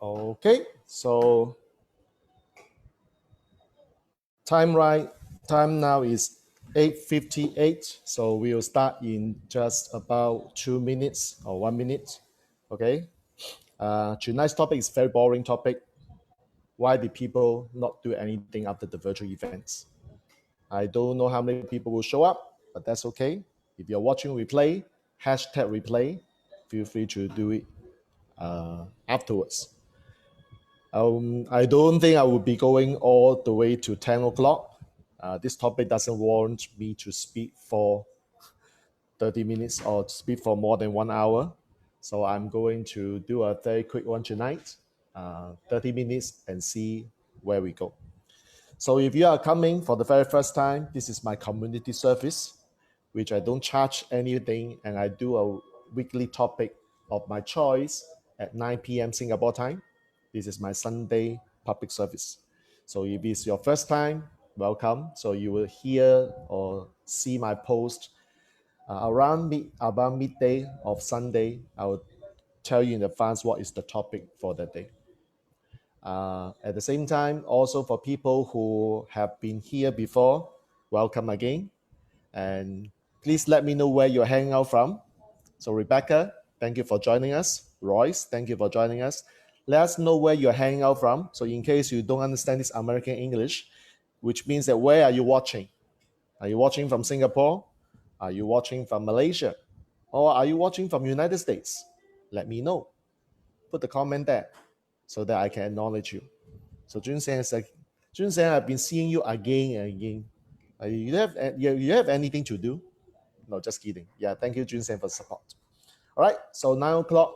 Okay, so time now is 8:58. So we'll start in just about 2 minutes or 1 minute. Okay. Tonight's topic is very boring topic. Why did people not do anything after the virtual events? I don't know how many people will show up, but that's okay. If you're watching replay, hashtag replay, feel free to do it afterwards. I don't think I will be going all the way to 10 o'clock. This topic doesn't warrant me to speak for 30 minutes or speak for more than 1 hour. So I'm going to do a very quick one tonight, 30 minutes, and see where we go. So if you are coming for the very first time, this is my community service, which I don't charge anything, and I do a weekly topic of my choice at 9 p.m. Singapore time. This is my Sunday public service. So if it's your first time, welcome. So you will hear or see my post about midday of Sunday. I will tell you in advance what is the topic for the day. At the same time, also for people who have been here before, welcome again. And please let me know where you're hanging out from. So Rebecca, thank you for joining us. Royce, thank you for joining us. Let us know where you're hanging out from. So in case you don't understand this American English, which means that where are you watching? Are you watching from Singapore? Are you watching from Malaysia? Or are you watching from United States? Let me know. Put the comment there so that I can acknowledge you. So Jun Sen is like, Jun Sen, I've been seeing you again and again. You have anything to do? No, just kidding. Yeah, thank you, Jun Sen, for the support. All right, so 9 o'clock.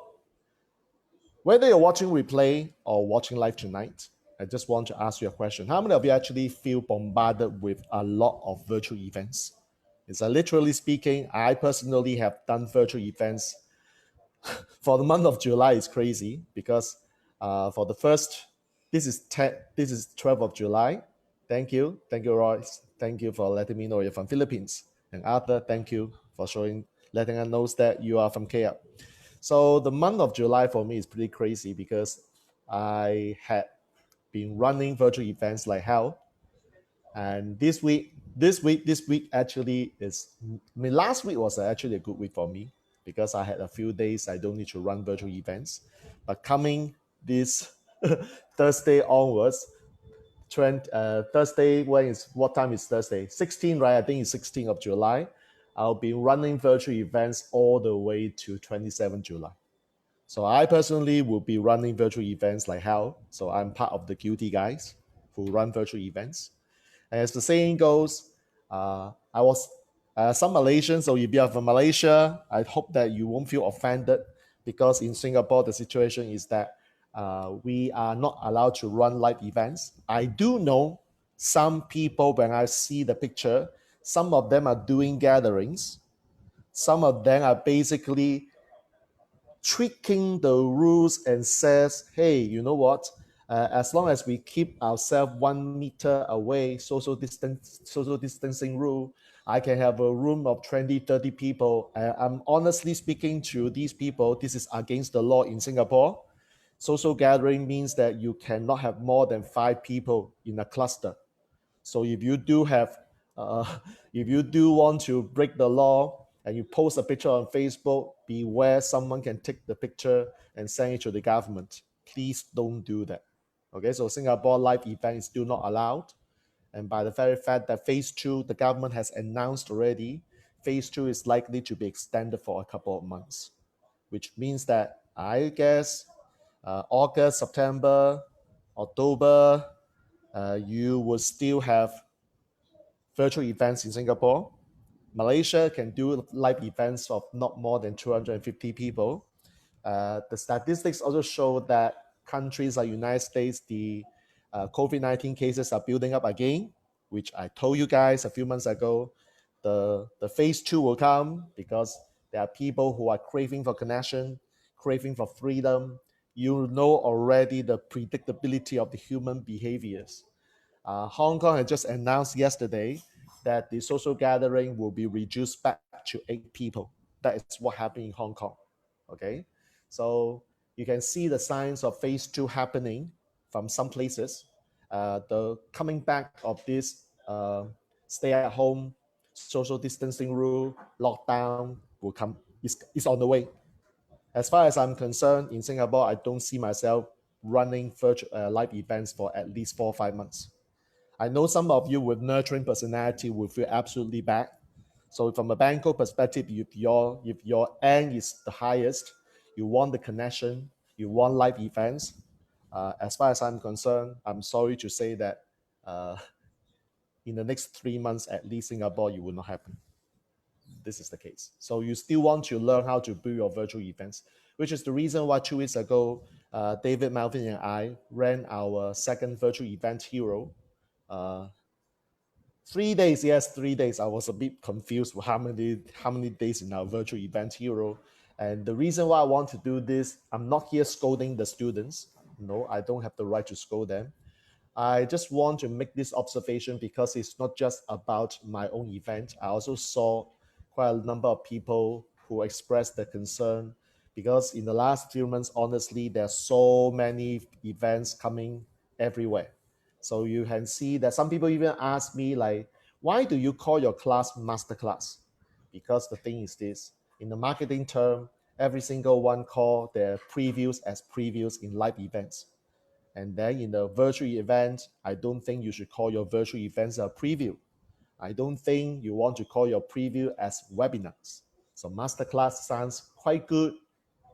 Whether you're watching replay or watching live tonight, I just want to ask you a question. How many of you actually feel bombarded with a lot of virtual events? It's literally speaking, I personally have done virtual events for the month of July. It's crazy because for the first, this is 12th of July. Thank you, Royce. Thank you for letting me know you're from Philippines. And Arthur, thank you for letting us know that you are from KL. So the month of July for me is pretty crazy because I had been running virtual events like hell. And this week actually is, last week was actually a good week for me because I had a few days I don't need to run virtual events. But coming this Thursday onwards, Thursday, what time is Thursday? 16, right? I think it's 16th of July. I'll be running virtual events all the way to 27 July. So I personally will be running virtual events like hell. So I'm part of the guilty guys who run virtual events. And as the saying goes, I was some Malaysians, so if you are from Malaysia, I hope that you won't feel offended because in Singapore, the situation is that we are not allowed to run live events. I do know some people, when I see the picture, some of them are doing gatherings. Some of them are basically tweaking the rules and says, hey, you know what? As long as we keep ourselves 1 meter away, social distancing rule, I can have a room of 20, 30 people. I'm honestly speaking to these people, this is against the law in Singapore. Social gathering means that you cannot have more than 5 people in a cluster. So if you do want to break the law and you post a picture on Facebook, beware someone can take the picture and send it to the government. Please don't do that. Okay, so Singapore live event is still not allowed. And by the very fact that phase 2, the government has announced already, phase 2 is likely to be extended for a couple of months, which means that I guess August, September, October, you will still have virtual events in Singapore. Malaysia can do live events of not more than 250 people. The statistics also show that countries like United States, the COVID-19 cases are building up again, which I told you guys a few months ago. The phase 2 will come because there are people who are craving for connection, craving for freedom. You know already the predictability of the human behaviors. Hong Kong had just announced yesterday that the social gathering will be reduced back to 8 people. That is what happened in Hong Kong. Okay, so You can see the signs of phase two happening from some places. The coming back of this stay at home, social distancing rule, lockdown will come, is on the way. As far as I'm concerned, in Singapore, I don't see myself running virtual live events for at least 4 or 5 months. I know some of you with nurturing personality will feel absolutely bad. So from a banker perspective, if your end is the highest, you want the connection, you want live events. As far as I'm concerned, I'm sorry to say that uh, in the next 3 months, at least Singapore, you will not happen. This is the case. So you still want to learn how to build your virtual events, which is the reason why 2 weeks ago, David, Melvin, and I ran our second virtual event hero. Uh, 3 days, yes, 3 days. I was a bit confused with how many days in our virtual event hero. And the reason why I want to do this, I'm not here scolding the students. No, I don't have the right to scold them. I just want to make this observation because it's not just about my own event. I also saw quite a number of people who expressed their concern because in the last few months, honestly, there are so many events coming everywhere. So you can see that some people even ask me like, why do you call your class masterclass? Because the thing is this, in the marketing term, every single one call their previews as previews in live events. And then in the virtual event, I don't think you should call your virtual events a preview. I don't think you want to call your preview as webinars. So masterclass sounds quite good.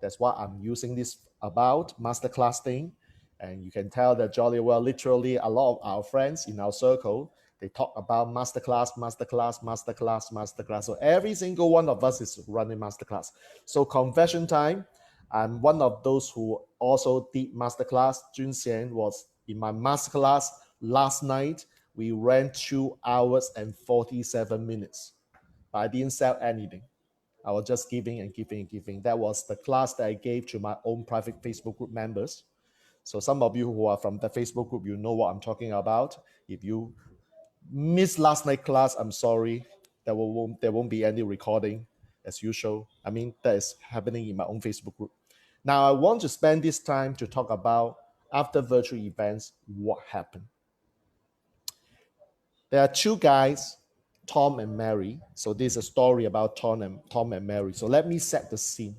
That's what I'm using this about, masterclass thing. And you can tell that jolly well, literally a lot of our friends in our circle, they talk about masterclass, masterclass, masterclass, masterclass. So every single one of us is running masterclass. So confession time, I'm one of those who also did masterclass. Jun Xian was in my masterclass last night. We ran 2 hours and 47 minutes, but I didn't sell anything. I was just giving and giving and giving. That was the class that I gave to my own private Facebook group members. So some of you who are from the Facebook group, you know what I'm talking about. If you missed last night class, I'm sorry. There won't be any recording as usual. I mean, that is happening in my own Facebook group. Now, I want to spend this time to talk about after virtual events, what happened. There are two guys, Tom and Mary. So this is a story about Tom and Mary. So let me set the scene.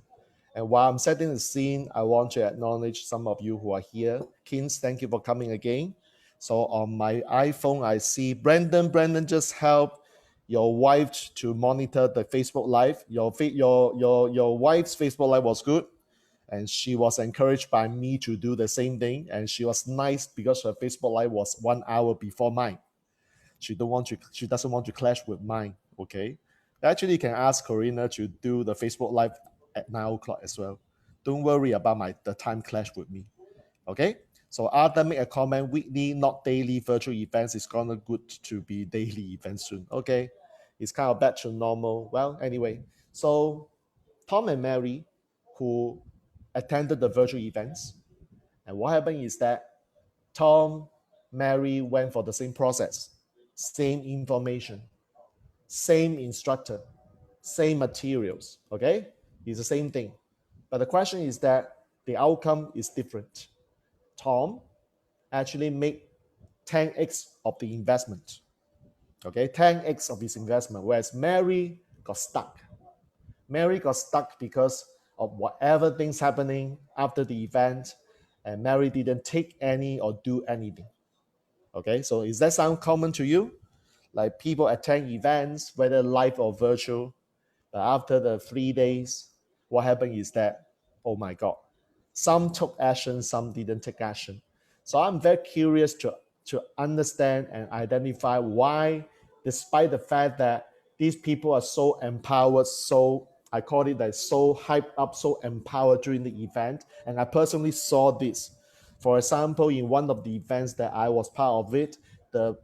And while I'm setting the scene, I want to acknowledge some of you who are here. Kins, thank you for coming again. So on my iPhone, I see Brandon. Brandon, just help your wife to monitor the Facebook Live. Your wife's Facebook Live was good, and she was encouraged by me to do the same thing. And she was nice because her Facebook Live was 1 hour before mine. She doesn't want to clash with mine. Okay. Actually, you can ask Corina to do the Facebook Live at 9 o'clock as well. Don't worry about the time clash with me. Okay. So Arthur make a comment, weekly, not daily virtual events. It's gonna good to be daily events soon. Okay. It's kind of back to normal. Well, anyway. So Tom and Mary, who attended the virtual events, and what happened is that Tom, Mary went for the same process, same information, same instructor, same materials. Okay, it's the same thing. But the question is that the outcome is different. Tom actually made 10x of the investment. Okay, 10x of his investment, whereas Mary got stuck. Mary got stuck because of whatever things happening after the event, and Mary didn't take any or do anything. Okay, so does that sound common to you? Like people attend events, whether live or virtual, but after the 3 days, what happened is that, oh my God, some took action, some didn't take action. So I'm very curious to understand and identify why, despite the fact that these people are so empowered, so I call it like so hyped up, so empowered during the event. And I personally saw this. For example, in one of the events that I was part of it, the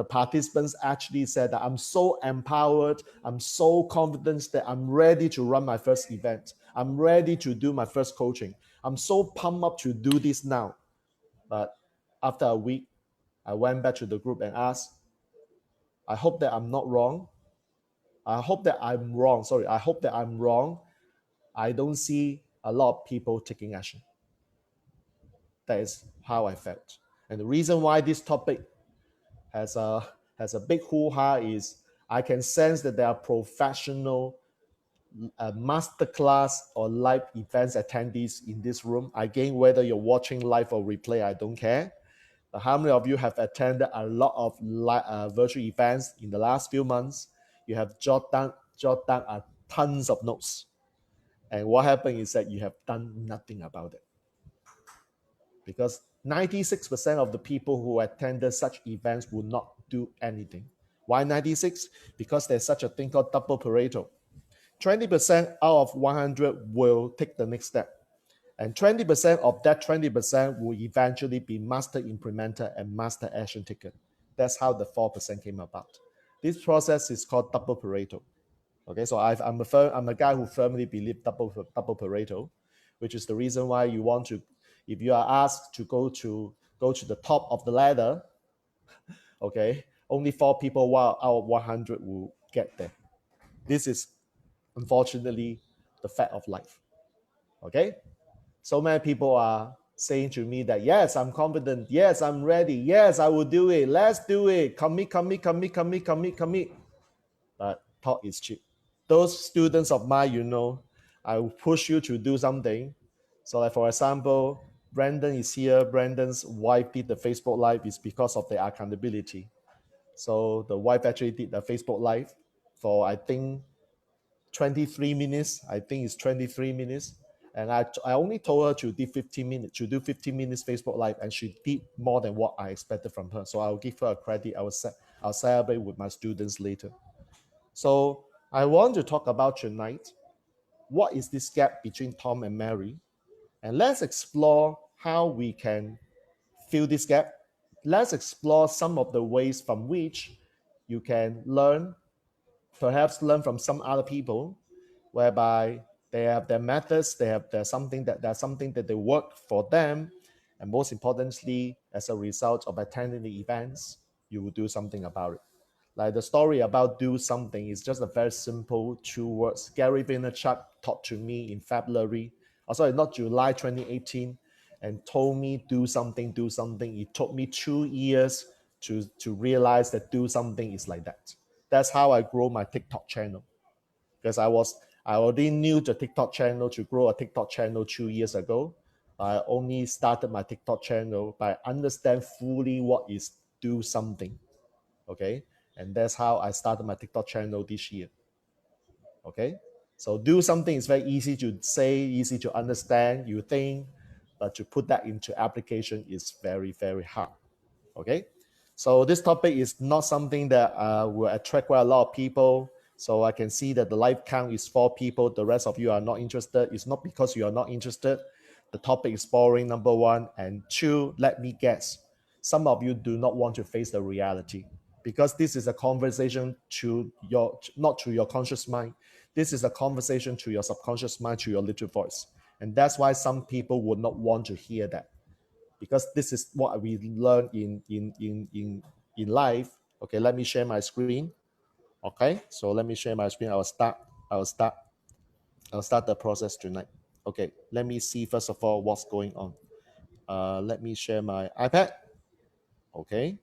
participants actually said that I'm so empowered, I'm so confident that I'm ready to run my first event. I'm ready to do my first coaching. I'm so pumped up to do this now. But after a week, I went back to the group and asked, I hope that I'm not wrong. I hope that I'm wrong. Sorry, I hope that I'm wrong. I don't see a lot of people taking action. That is how I felt. And the reason why this topic has a big hoo-ha is I can sense that there are professional masterclass or live events attendees in this room. Again, whether you're watching live or replay, I don't care. But how many of you have attended a lot of virtual events in the last few months? You have jot down tons of notes. And what happened is that you have done nothing about it. Because 96% of the people who attended such events will not do anything. Why 96? Because there's such a thing called double Pareto. 20% out of 100 will take the next step. And 20% of that 20% will eventually be master implementer and master action taker. That's how the 4% came about. This process is called double Pareto. Okay, so I'm a guy who firmly believes double Pareto, which is the reason why you want to, if you are asked to go to the top of the ladder, okay, only 4 people out of 100 will get there. This is unfortunately the fact of life. Okay, so many people are saying to me that yes, I'm confident, yes, I'm ready, yes, I will do it, let's do it, commit. But talk is cheap. Those students of mine, I will push you to do something. So like for example, Brandon is here. Brandon's wife did the Facebook Live is because of the accountability. So the wife actually did the Facebook Live for I think 23 minutes. I think it's 23 minutes. And I only told her to do 15 minutes, Facebook Live, and she did more than what I expected from her. So I'll give her a credit. I'll celebrate with my students later. So I want to talk about tonight, what is this gap between Tom and Mary? And let's explore how we can fill this gap. Let's explore some of the ways from which you can perhaps learn from some other people, whereby they have their methods, there's something that they work for them, and most importantly, as a result of attending the events, you will do something about it. Like the story about do something is just a very simple 2 words. Gary Vaynerchuk taught to me in February, not July 2018, and told me do something. It took me 2 years to realize that do something is like that. That's how I grow my TikTok channel. Because I already knew the TikTok channel to grow a TikTok channel 2 years ago. I only started my TikTok channel by understand fully what is do something. Okay. And that's how I started my TikTok channel this year. Okay. So do something is very easy to say, easy to understand, you think, but to put that into application is very, very hard. Okay. So this topic is not something that will attract quite a lot of people. So I can see that the live count is 4 people. The rest of you are not interested. It's not because you are not interested. The topic is boring, number 1. And 2, let me guess, some of you do not want to face the reality, because this is a conversation not to your conscious mind. This is a conversation to your subconscious mind, to your little voice. And that's why some people would not want to hear that, because this is what we learn in life. Okay, let me share my screen. Okay, so let me share my screen. I'll start the process tonight. Okay, let me see first of all what's going on. Let me share my iPad. Okay,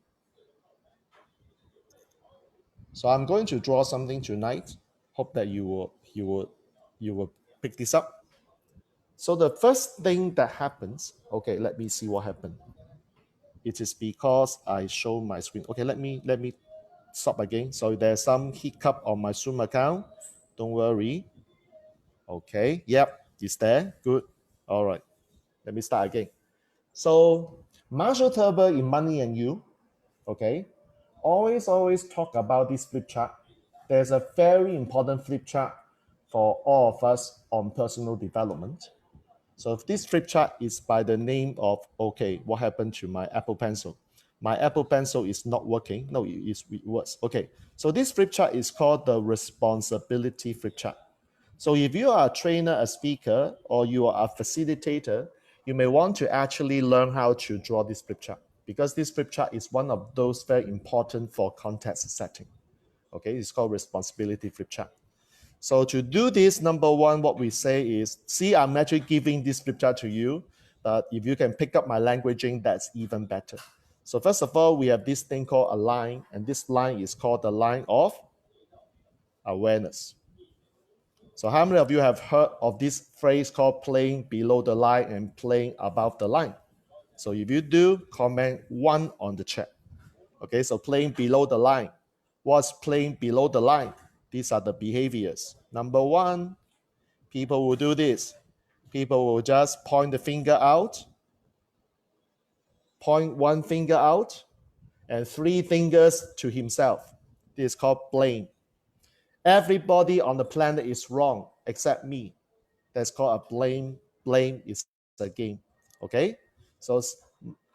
so I'm going to draw something tonight. Hope that you will pick this up. So the first thing that happens, okay, let me see what happened. It is because I show my screen. Okay, let me stop again. So there's some hiccup on my Zoom account. Don't worry. Okay, yep, it's there. Good. All right, let me start again. So Marshall Turber in Money and You, okay, always talk about this flip chart. There's a very important flip chart for all of us on personal development. So if this flip chart is by the name of, okay, what happened to my Apple Pencil? My Apple Pencil is not working. No, it works. Okay, so this flip chart is called the responsibility flip chart. So if you are a trainer, a speaker, or you are a facilitator, you may want to actually learn how to draw this flip chart, because this flip chart is one of those very important for context setting. Okay, it's called responsibility flip chart. So to do this, number 1, what we say is, see, I'm actually giving this flip chart to you, But if you can pick up my languaging, that's even better. So first of all, we have this thing called a line, and this line is called the line of awareness. So how many of you have heard of this phrase called playing below the line and playing above the line? So if you do, comment 1 on the chat. Okay, so playing below the line. What's playing below the line? These are the behaviors. Number 1, people will do this. People will just point the finger out, point 1 finger out, and 3 fingers to himself. This is called blame. Everybody on the planet is wrong except me. That's called a blame. Blame is a game. Okay? So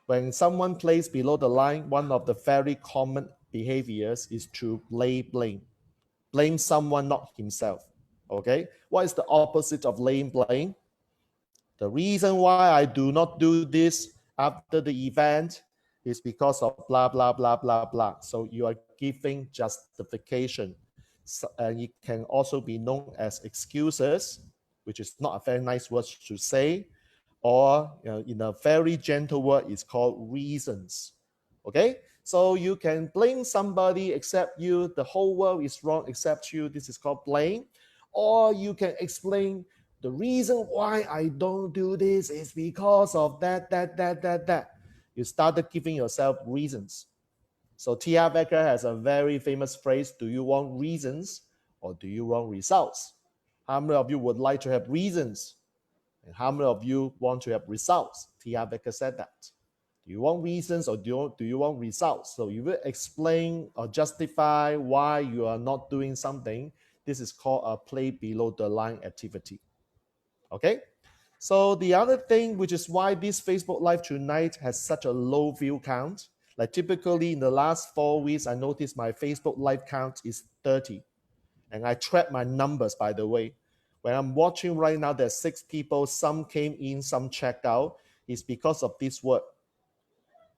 when someone plays below the line, one of the very common behaviors is to blame. Blame someone, not himself. Okay? What is the opposite of blame? The reason why I do not do this after the event is because of blah, blah, blah, blah, blah. So you are giving justification. So, and it can also be known as excuses, which is not a very nice word to say, or in a very gentle word, it's called reasons. Okay? So you can blame somebody except you, the whole world is wrong except you. This is called blame. Or you can explain the reason why I don't do this is because of that. You started giving yourself reasons. So T.R. Becker has a very famous phrase, do you want reasons or do you want results? How many of you would like to have reasons? And how many of you want to have results? T.R. Becker said that. Do you want reasons or do you want results? So you will explain or justify why you are not doing something. This is called a play below the line activity. Okay? So the other thing, which is why this Facebook Live tonight has such a low view count, like typically in the last 4 weeks, I noticed my Facebook Live count is 30. And I track my numbers, by the way. When I'm watching right now, there's 6 people. Some came in, some checked out. It's because of this word.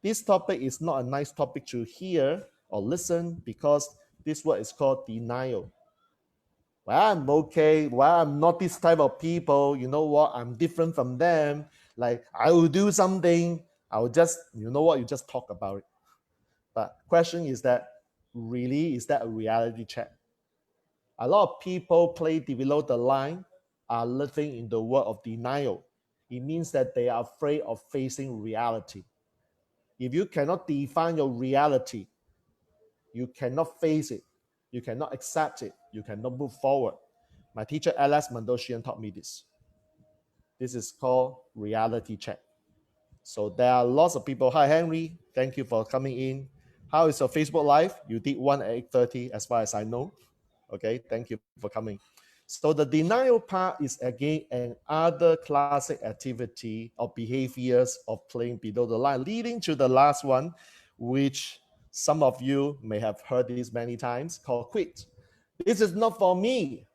This topic is not a nice topic to hear or listen because this word is called denial. Well, I'm okay. Well, I'm not this type of people. You know what? I'm different from them. Like, I will do something. I will just, you know what? You just talk about it. But question is that, really, is that a reality check? A lot of people play below the line are living in the world of denial. It means that they are afraid of facing reality. If you cannot define your reality, you cannot face it. You cannot accept it. You cannot move forward. My teacher, Alex Mandoshian, taught me this. This is called reality check. So there are lots of people. Hi, Henry. Thank you for coming in. How is your Facebook Live? You did one at 8:30, as far as I know. Okay, thank you for coming. So the denial part is again another classic activity or behaviors of playing below the line, leading to the last one, which some of you may have heard this many times, called quit. This is not for me.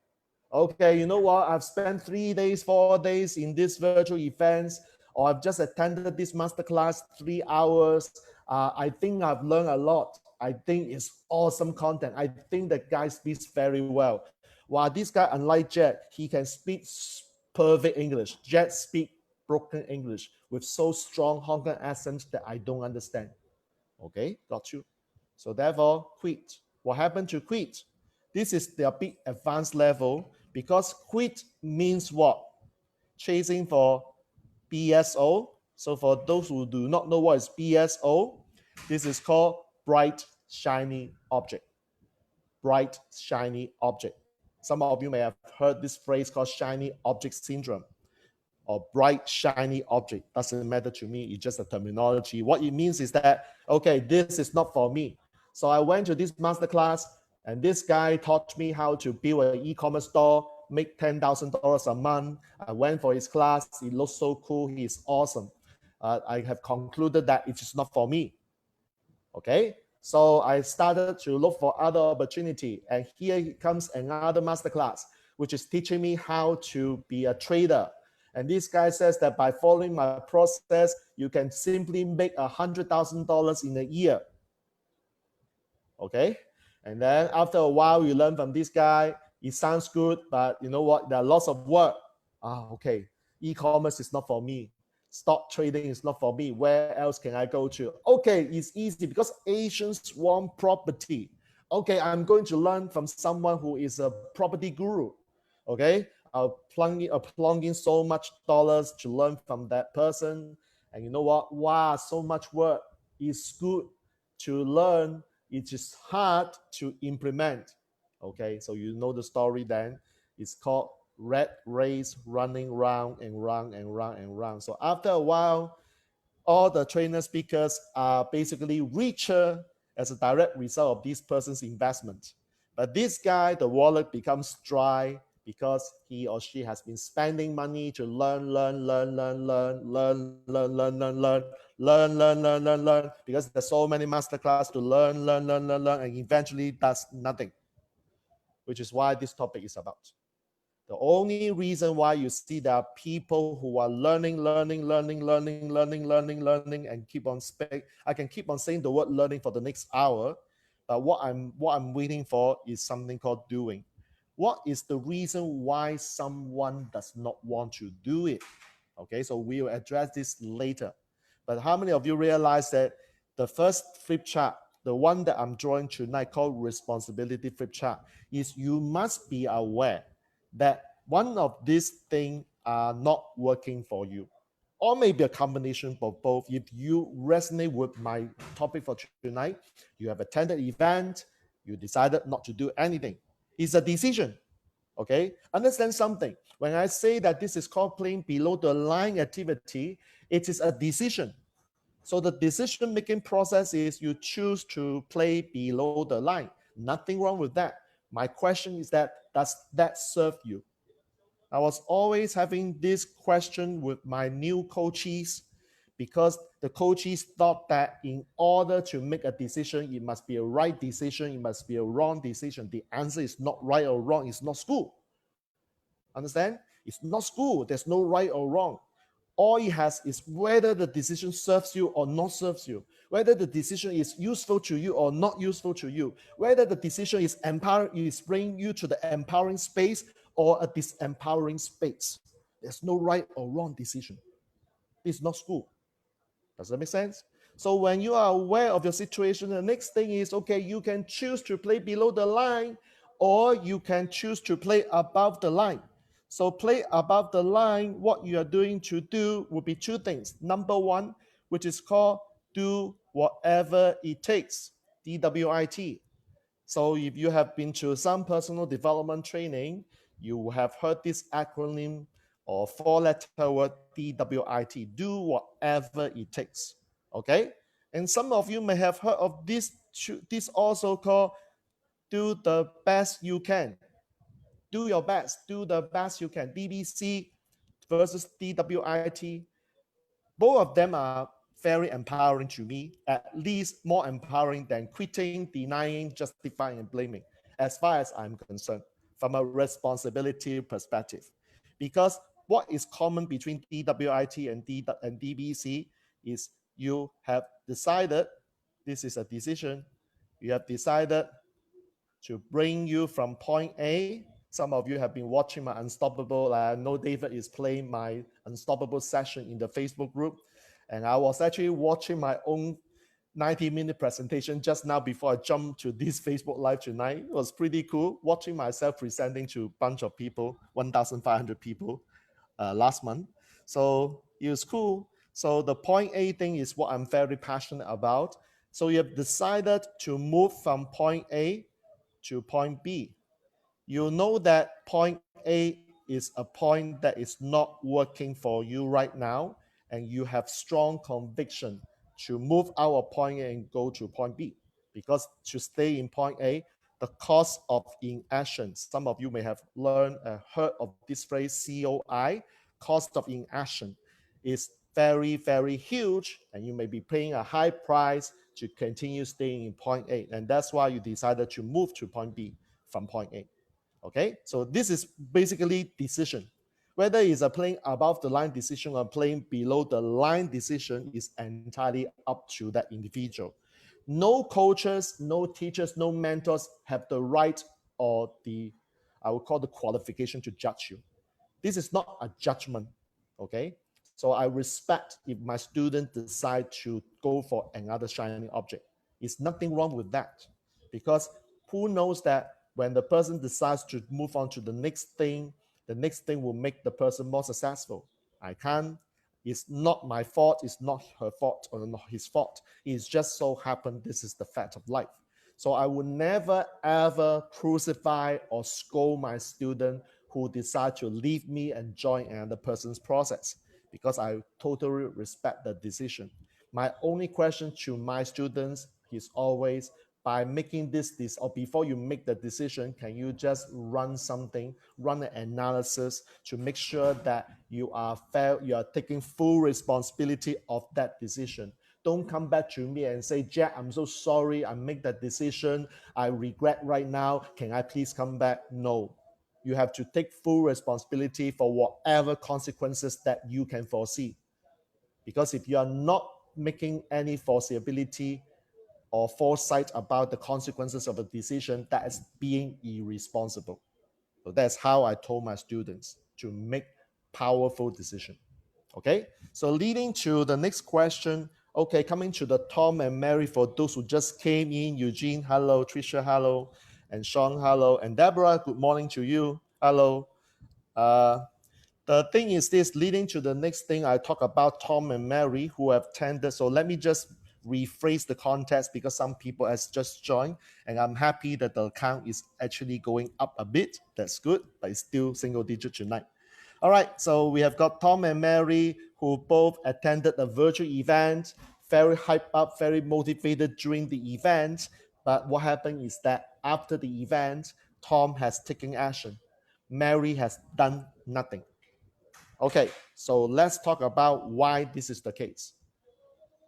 Okay, you know what? I've spent 3 days, 4 days in this virtual events, or I've just attended this masterclass 3 hours. I think I've learned a lot. I think it's awesome content. I think the guy speaks very well. While this guy, unlike Jet, he can speak perfect English. Jet speak broken English with so strong Hong Kong accent that I don't understand. Okay, got you. So therefore, quit. What happened to quit? This is the big advanced level because quit means what? Chasing for BSO. So for those who do not know what is BSO, this is called bright, shiny object. Bright, shiny object. Some of you may have heard this phrase called shiny object syndrome or bright, shiny object. Doesn't matter to me. It's just a terminology. What it means is that, okay, this is not for me. So I went to this masterclass and this guy taught me how to build an e-commerce store, make $10,000 a month. I went for his class. He looks so cool. He's awesome. I have concluded that it is not for me. Okay, so I started to look for other opportunity. And here comes another masterclass, which is teaching me how to be a trader. And this guy says that by following my process, you can simply make $100,000 in a year. Okay, and then after a while, you learn from this guy. It sounds good, but you know what? There are lots of work. Okay, e-commerce is not for me. stock trading is not for me. Where else can I go to? Okay, it's easy because Asians want property. Okay, I'm going to learn from someone who is a property guru. Okay, I'll plunk in so much dollars to learn from that person. And you know what? Wow, so much work. It's good to learn. It is hard to implement. Okay, so you know the story then. It's called rat race, running round and round and round and round. So after a while, all the trainer speakers are basically richer as a direct result of this person's investment. But this guy, the wallet becomes dry because he or she has been spending money to learn, because there's so many masterclass to learn, and eventually does nothing, which is why this topic is about. The only reason why you see there are people who are learning, and keep on I can keep on saying the word learning for the next hour, but what I'm waiting for is something called doing. What is the reason why someone does not want to do it? Okay, so we will address this later. But how many of you realize that the first flip chart, the one that I'm drawing tonight called responsibility flip chart, is you must be aware that one of these things are not working for you, or maybe a combination of both. If you resonate with my topic for tonight, you have attended an event, you decided not to do anything. It's a decision. Okay, understand something. When I say that this is called playing below the line activity, it is a decision. So the decision making process is you choose to play below the line. Nothing wrong with that. My question is that does that serve you? I was always having this question with my new coaches, because the coaches thought that in order to make a decision, it must be a right decision, it must be a wrong decision. The answer is not right or wrong, it's not school. Understand? It's not school, there's no right or wrong. All it has is whether the decision serves you or not serves you, whether the decision is useful to you or not useful to you, whether the decision is bringing you to the empowering space or a disempowering space. There's no right or wrong decision. It's not school. Does that make sense? So when you are aware of your situation, the next thing is, okay, you can choose to play below the line, or you can choose to play above the line. So play above the line, what you are doing to do will be two things. Number one, which is called do whatever it takes, DWIT. So if you have been to some personal development training, you have heard this acronym or four-letter word DWIT, do whatever it takes. Okay? And some of you may have heard of this also called do the best you can. Do your best, do the best you can. DBC versus DWIT. Both of them are very empowering to me, at least more empowering than quitting, denying, justifying, and blaming, as far as I'm concerned, from a responsibility perspective. Because what is common between DWIT and DBC is you have decided, this is a decision, you have decided to bring you from point A. Some of you have been watching my Unstoppable. I know David is playing my Unstoppable session in the Facebook group. And I was actually watching my own 90-minute presentation just now before I jumped to this Facebook Live tonight. It was pretty cool watching myself presenting to a bunch of people, 1,500 people last month. So it was cool. So the point A thing is what I'm very passionate about. So you have decided to move from point A to point B. You know that point A is a point that is not working for you right now, and you have strong conviction to move out of point A and go to point B. Because to stay in point A, the cost of inaction, some of you may have heard of this phrase COI, cost of inaction, is very, very huge, and you may be paying a high price to continue staying in point A. And that's why you decided to move to point B from point A. Okay, so this is basically decision. Whether it's a playing above the line decision or playing below the line decision is entirely up to that individual. No coaches, no teachers, no mentors have the right or I would call the qualification to judge you. This is not a judgment, okay? So I respect if my student decide to go for another shiny object. There's nothing wrong with that, because who knows that when the person decides to move on to the next thing will make the person more successful. I can't. It's not my fault. It's not her fault or not his fault. It's just so happened this is the fact of life. So I would never ever crucify or scold my student who decide to leave me and join another person's process, because I totally respect the decision. My only question to my students is always, by making this or before you make the decision, can you just run something, run an analysis to make sure that you are fair, you are taking full responsibility of that decision. Don't come back to me and say, Jack, I'm so sorry, I make that decision, I regret right now, can I please come back? No. You have to take full responsibility for whatever consequences that you can foresee. Because if you are not making any foreseeability or foresight about the consequences of a decision, that is being irresponsible. So that's how I told my students to make powerful decisions. Okay, so leading to the next question. Okay, coming to the Tom and Mary for those who just came in. Eugene, hello. Trisha, hello. And Sean, hello. And Deborah, good morning to you. Hello. Uh, the thing is this, leading to the next thing, I talk about Tom and Mary who have attended. So let me just rephrase the context, because some people has just joined, and I'm happy that the count is actually going up a bit. That's good, but it's still single digit tonight. All right, so we have got Tom and Mary who both attended a virtual event, very hyped up, very motivated during the event. But what happened is that after the event, Tom has taken action. Mary has done nothing. Okay, so let's talk about why this is the case.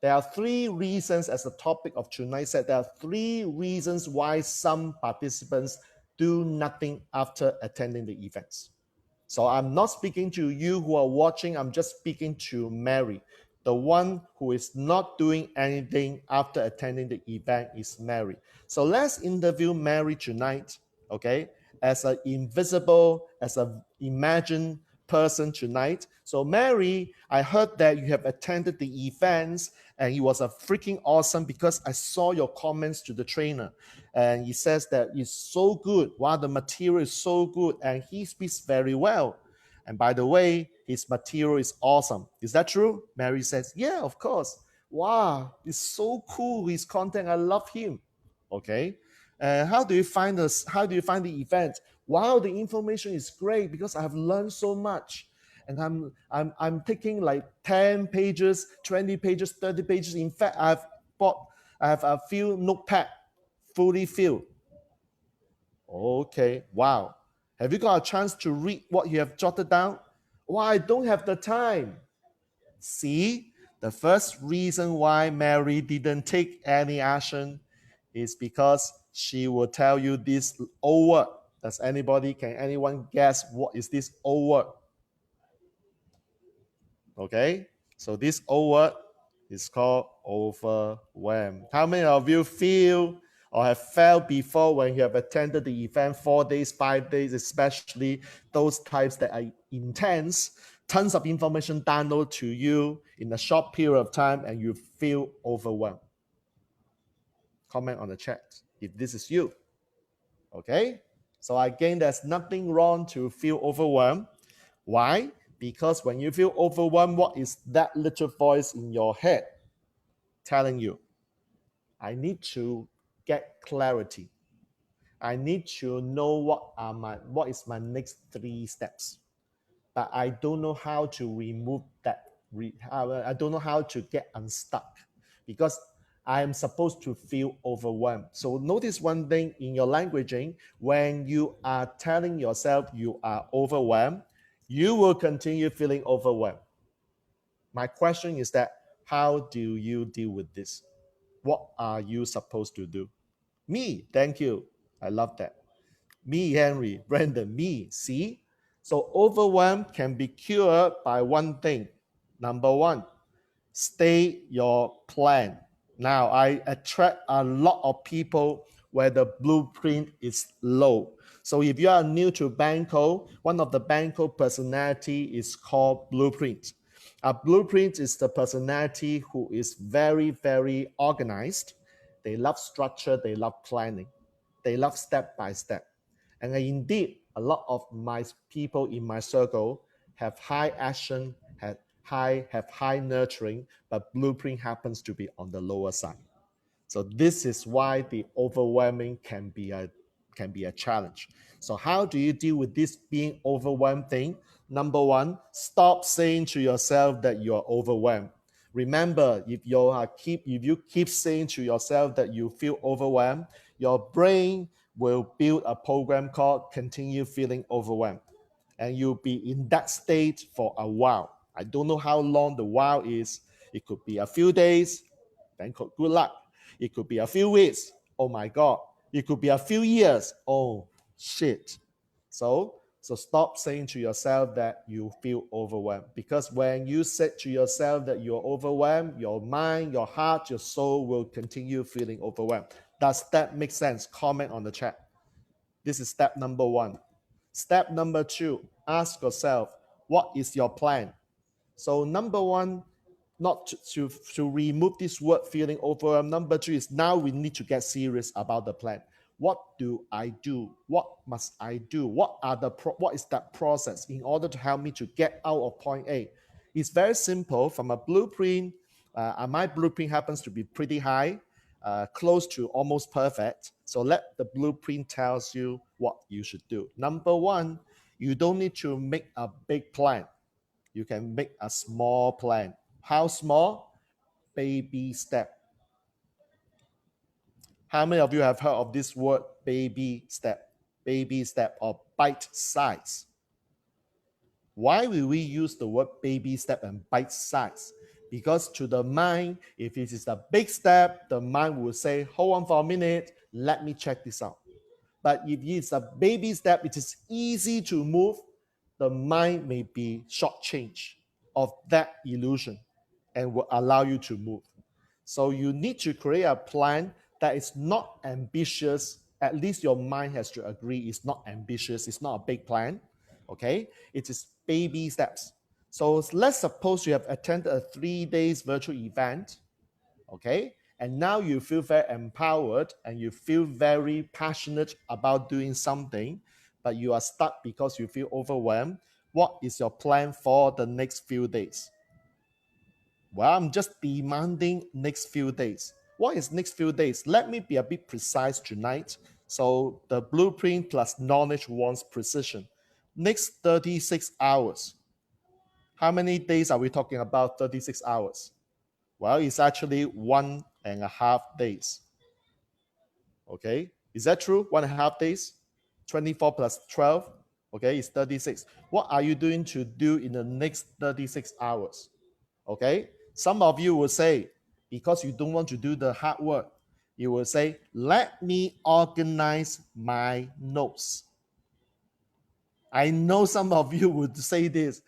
There are three reasons, as the topic of tonight said, there are three reasons why some participants do nothing after attending the events. So I'm not speaking to you who are watching, I'm just speaking to Mary. The one who is not doing anything after attending the event is Mary. So let's interview Mary tonight, okay, as an invisible, as an imagined person tonight. So Mary, I heard that you have attended the events and it was a freaking awesome, because I saw your comments to the trainer and he says that it's so good. Wow, the material is so good and he speaks very well. And by the way, his material is awesome. Is that true? Mary says, yeah, of course. Wow, it's so cool, his content. I love him. Okay. How do you find this? How do you find the event? Wow, the information is great because I have learned so much. And I'm taking like 10 pages, 20 pages, 30 pages. In fact, I have a few notepad fully filled. Okay, wow. Have you got a chance to read what you have jotted down? Well, I don't have the time. See, the first reason why Mary didn't take any action is because she will tell you this O word. Can anyone guess what is this O word? Okay, so this O word is called overwhelmed. How many of you feel or have felt before when you have attended the event 4 days, 5 days, especially those types that are intense, tons of information download to you in a short period of time and you feel overwhelmed? Comment on the chat if this is you. Okay, so again, there's nothing wrong to feel overwhelmed. Why? Because when you feel overwhelmed, what is that little voice in your head telling you? I need to get clarity. I need to know what is my next 3 steps. But I don't know how to remove that. I don't know how to get unstuck, because I am supposed to feel overwhelmed. So notice one thing in your languaging: when you are telling yourself you are overwhelmed, you will continue feeling overwhelmed. My question is that, how do you deal with this? What are you supposed to do? Me, thank you. I love that. Me, Henry, Brandon, me, see? So overwhelm can be cured by one thing. Number one, stay your plan. Now, I attract a lot of people where the blueprint is low. So if you are new to Banco, one of the Banco personality is called blueprint. A blueprint is the personality who is very, very organized. They love structure, they love planning, they love step by step. And indeed, a lot of my people in my circle have high action, have high nurturing, but blueprint happens to be on the lower side. So this is why the overwhelming can be a challenge. So how do you deal with this being overwhelmed thing? Number one, stop saying to yourself that you are overwhelmed. Remember, if you keep saying to yourself that you feel overwhelmed, your brain will build a program called continue feeling overwhelmed. And you'll be in that state for a while. I don't know how long the while is. It could be a few days, then good luck. It could be a few weeks. Oh my God. It could be a few years. Oh shit. So stop saying to yourself that you feel overwhelmed. Because when you say to yourself that you're overwhelmed, your mind, your heart, your soul will continue feeling overwhelmed. Does that make sense? Comment on the chat. This is step number one. Step number two, ask yourself, what is your plan? So number one, not to remove this word feeling overwhelmed. Number two is now we need to get serious about the plan. What do I do? What must I do? What is that process in order to help me to get out of point A? It's very simple. From a blueprint, my blueprint happens to be pretty high, close to almost perfect. So let the blueprint tells you what you should do. Number one, you don't need to make a big plan. You can make a small plan. How small? Baby step. How many of you have heard of this word baby step? Baby step or bite size. Why will we use the word baby step and bite size? Because to the mind, if it is a big step, the mind will say, hold on for a minute, let me check this out. But if it's a baby step, it is easy to move, the mind may be shortchanged of that illusion and will allow you to move. So you need to create a plan that is not ambitious. At least your mind has to agree it's not ambitious. It's not a big plan. Okay? It is baby steps. So let's suppose you have attended a 3 days virtual event. Okay? And now you feel very empowered and you feel very passionate about doing something, but you are stuck because you feel overwhelmed. What is your plan for the next few days? Well, I'm just demanding next few days. What is next few days? Let me be a bit precise tonight. So the blueprint plus knowledge wants precision. Next 36 hours. How many days are we talking about 36 hours? Well, it's actually 1.5 days. Okay, is that true? 1.5 days? 24 plus 12, okay, it's 36. What are you doing to do in the next 36 hours? Okay, some of you will say, because you don't want to do the hard work, you will say, let me organize my notes. I know some of you would say this.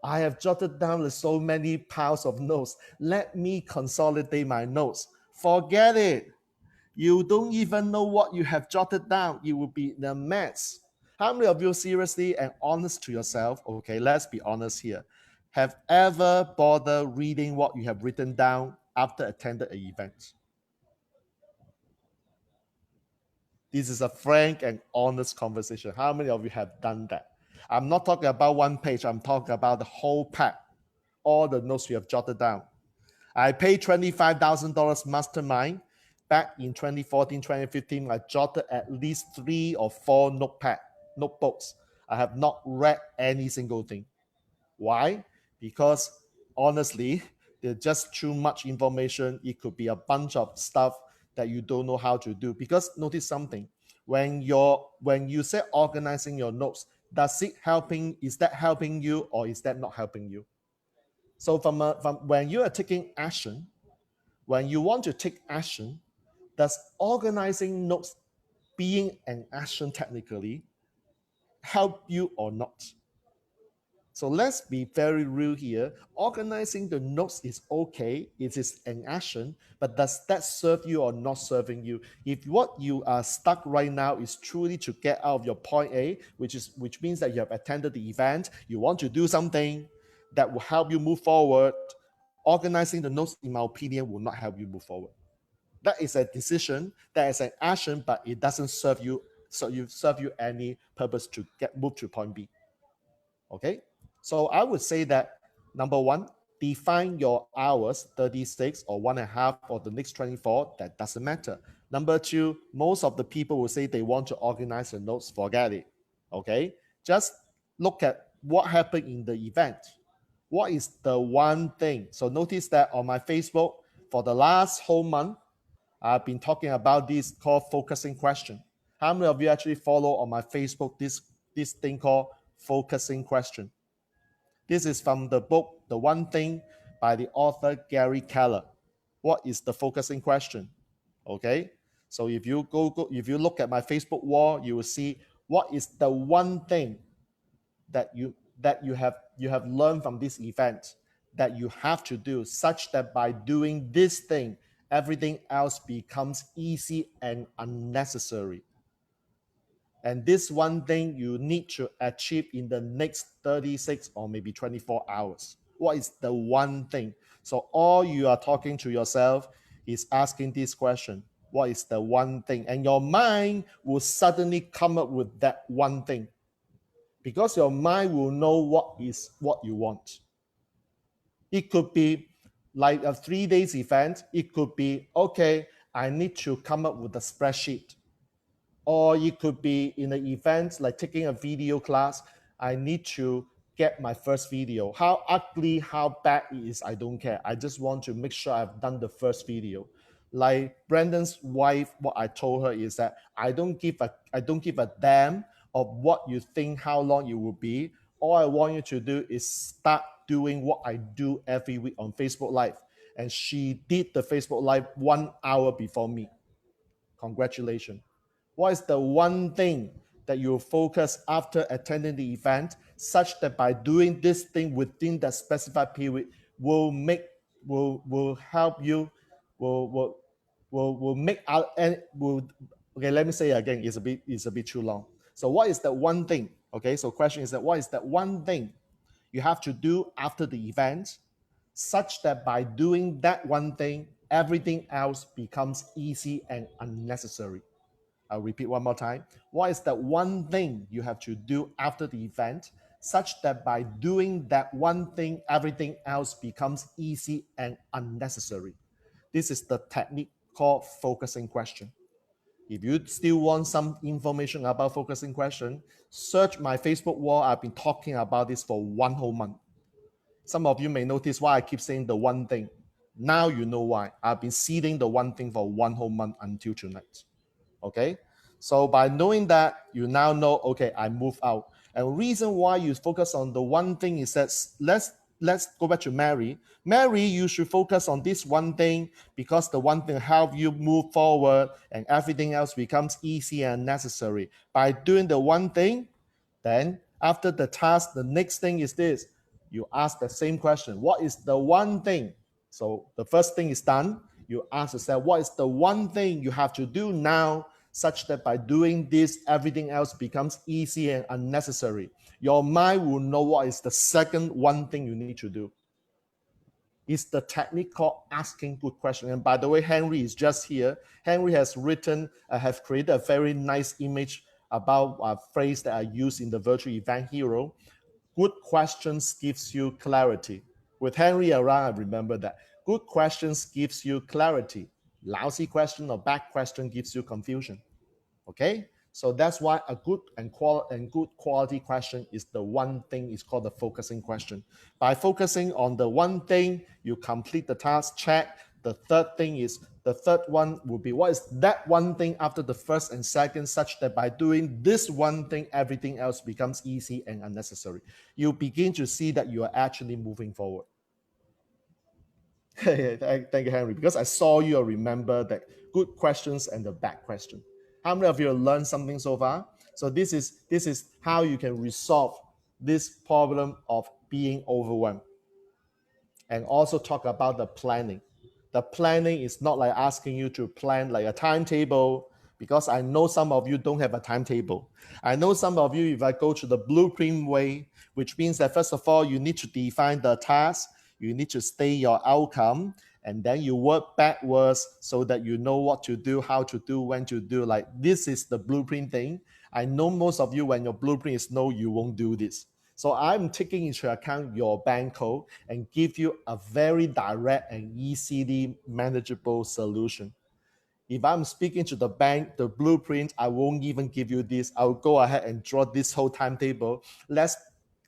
I have jotted down so many piles of notes. Let me consolidate my notes. Forget it. You don't even know what you have jotted down. It will be a mess. How many of you seriously and honest to yourself, okay, let's be honest here, have ever bothered reading what you have written down after attending an event? This is a frank and honest conversation. How many of you have done that? I'm not talking about one page. I'm talking about the whole pack, all the notes you have jotted down. I paid $25,000 mastermind back in 2014, 2015. I jotted at least 3 or 4 notebooks. I have not read any single thing. Why? Because honestly, there's just too much information. It could be a bunch of stuff that you don't know how to do. Because notice something, when you say organizing your notes, is that helping you or is that not helping you? So from when you are taking action, when you want to take action, does organizing notes being an action technically help you or not? So let's be very real here. Organizing the notes is okay. It is an action, but does that serve you or not serving you? If what you are stuck right now is truly to get out of your point A, which means that you have attended the event, you want to do something, that will help you move forward, organizing the notes, in my opinion, will not help you move forward. That is a decision, that is an action, but it doesn't serve you, so you serve you any purpose to get move to point B. Okay, so I would say that number one, define your hours, 36 or 1.5 or the next 24. That doesn't matter. Number two, most of the people will say they want to organize the notes. Forget it. Okay, just look at what happened in the event. What is the one thing? So notice that on my Facebook for the last whole month, I've been talking about this called focusing question. How many of you actually follow on my Facebook this thing called focusing question? This is from the book The One Thing by the author Gary Keller. What is the focusing question? Okay, so if you if you look at my Facebook wall, you will see what is the one thing that you have learned from this event that you have to do, such that by doing this thing, everything else becomes easy and unnecessary. And this one thing you need to achieve in the next 36 or maybe 24 hours. What is the one thing? So all you are talking to yourself is asking this question. What is the one thing? And your mind will suddenly come up with that one thing, because your mind will know what is what you want. It could be like a 3 days event. It could be, okay, I need to come up with a spreadsheet. Or it could be in an event like taking a video class. I need to get my first video. How ugly, how bad it is, I don't care. I just want to make sure I've done the first video. Like Brandon's wife, what I told her is that I don't give a damn of what you think, how long it will be. All I want you to do is start doing what I do every week on Facebook Live. And she did the Facebook Live 1 hour before me. Congratulations. What is the one thing that you focus after attending the event, such that by doing this thing within that specified period will help you, will make out, and will, okay, let me say it again, it's a bit too long. So what is that one thing? Okay, so question is that what is that one thing you have to do after the event, such that by doing that one thing, everything else becomes easy and unnecessary? I'll repeat one more time. What is that one thing you have to do after the event, such that by doing that one thing, everything else becomes easy and unnecessary? This is the technique called focusing question. If you still want some information about focusing question, search my Facebook wall. I've been talking about this for 1 whole month. Some of you may notice why I keep saying the one thing. Now you know why. I've been seeding the one thing for 1 whole month until tonight. Okay, so by knowing that, you now know, okay, I move out. And reason why you focus on the one thing is that let's go back to Mary. Mary, you should focus on this one thing, because the one thing help you move forward and everything else becomes easy and necessary. By doing the one thing, then after the task, the next thing is this. You ask the same question. What is the one thing? So the first thing is done. You ask yourself, what is the one thing you have to do now, such that by doing this, everything else becomes easy and unnecessary? Your mind will know what is the second one thing you need to do. It's the technique called asking good questions. And by the way, Henry is just here. Henry has have created a very nice image about a phrase that I use in the virtual event hero. Good questions gives you clarity. With Henry around, I remember that. Good questions gives you clarity. Lousy question or bad question gives you confusion. Okay? So that's why a good and good quality question is the one thing is called the focusing question. By focusing on the one thing, you complete the task, check. The third one will be, what is that one thing after the first and second, such that by doing this one thing, everything else becomes easy and unnecessary. You begin to see that you are actually moving forward. Thank you, Henry, because I saw you remember that good questions and the bad question. How many of you have learned something so far? So this is how you can resolve this problem of being overwhelmed. And also talk about the planning. The planning is not like asking you to plan like a timetable, because I know some of you don't have a timetable. I know some of you, if I go to the blueprint way, which means that first of all, you need to define the task, you need to state your outcome, and then you work backwards so that you know what to do, how to do, when to do. Like this is the blueprint thing. I know most of you, when your blueprint is no, you won't do this. So I'm taking into account your bank code and give you a very direct and easily manageable solution. If I'm speaking to the bank, the blueprint, I won't even give you this. I'll go ahead and draw this whole timetable. Let's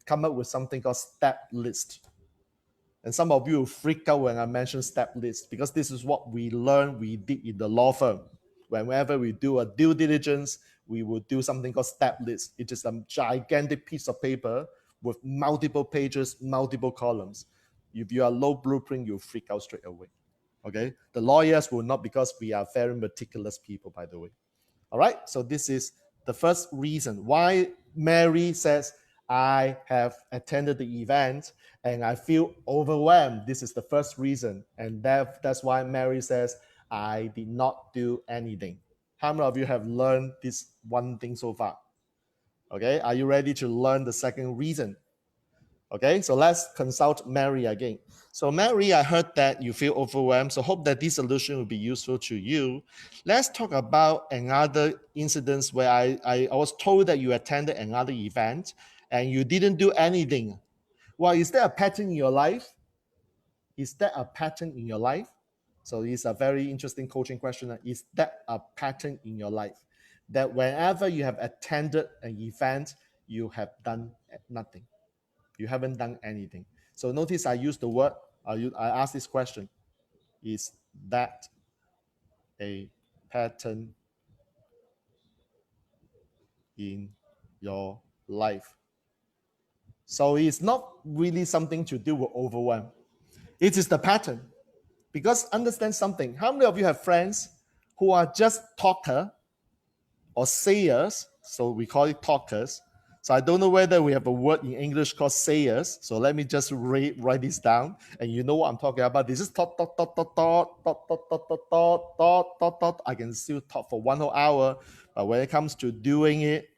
come up with something called step list. And some of you will freak out when I mention step list, because this is what we learned, we did in the law firm. Whenever we do a due diligence, we will do something called step list. It is a gigantic piece of paper with multiple pages, multiple columns. If you are low blueprint, you'll freak out straight away. Okay? The lawyers will not, because we are very meticulous people, by the way. All right? So this is the first reason why Mary says, I have attended the event and I feel overwhelmed. This is the first reason. And that's why Mary says, I did not do anything. How many of you have learned this one thing so far? Okay, are you ready to learn the second reason? Okay, so let's consult Mary again. So Mary, I heard that you feel overwhelmed, so hope that this solution will be useful to you. Let's talk about another incident where I was told that you attended another event and you didn't do anything. Well, is there a pattern in your life? Is that a pattern in your life? So it's a very interesting coaching question. Is that a pattern in your life? That whenever you have attended an event, you have done nothing. You haven't done anything. So notice I use the word, I ask this question. Is that a pattern in your life? So it's not really something to do with overwhelm. It is the pattern. Because understand something. How many of you have friends who are just talker or sayers? So we call it talkers. So I don't know whether we have a word in English called sayers. So let me just write this down, and you know what I'm talking about. This is talk, talk, talk, talk, talk, talk, talk, talk, talk, talk, talk, talk, talk. I can still talk for 1 whole hour, but when it comes to doing it,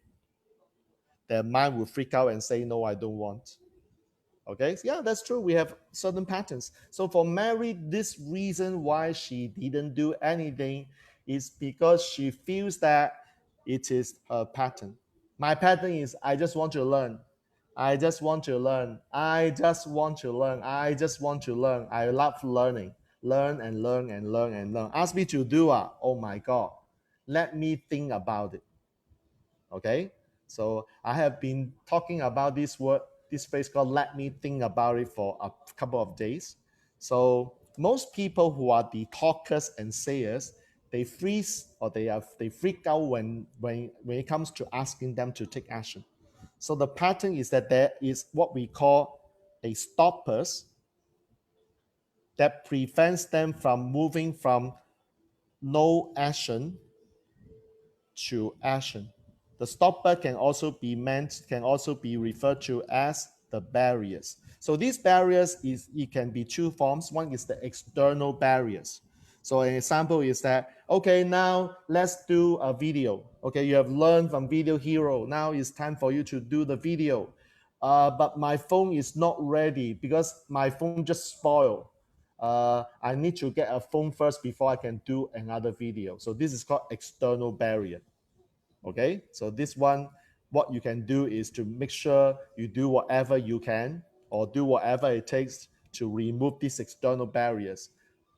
their mind will freak out and say, no, I don't want. Okay, yeah, that's true. We have certain patterns. So for Mary, this reason why she didn't do anything is because she feels that it is her pattern. My pattern is I just want to learn. I just want to learn. I just want to learn. I just want to learn. I love learning. Learn and learn and learn and learn. Ask me to do it. Oh my God. Let me think about it. Okay, so I have been talking about this word, this phrase called let me think about it for a couple of days. So most people who are the talkers and sayers, they freeze or they freak out when it comes to asking them to take action. So the pattern is that there is what we call a stoppers that prevents them from moving from no action to action. The stopper can also be referred to as the barriers. So these barriers it can be two forms. One is the external barriers. So an example is that, okay, now let's do a video. Okay, you have learned from Video Hero. Now it's time for you to do the video. But my phone is not ready because my phone just spoiled. I need to get a phone first before I can do another video. So this is called external barrier. Okay, so this one, what you can do is to make sure you do whatever you can or do whatever it takes to remove these external barriers.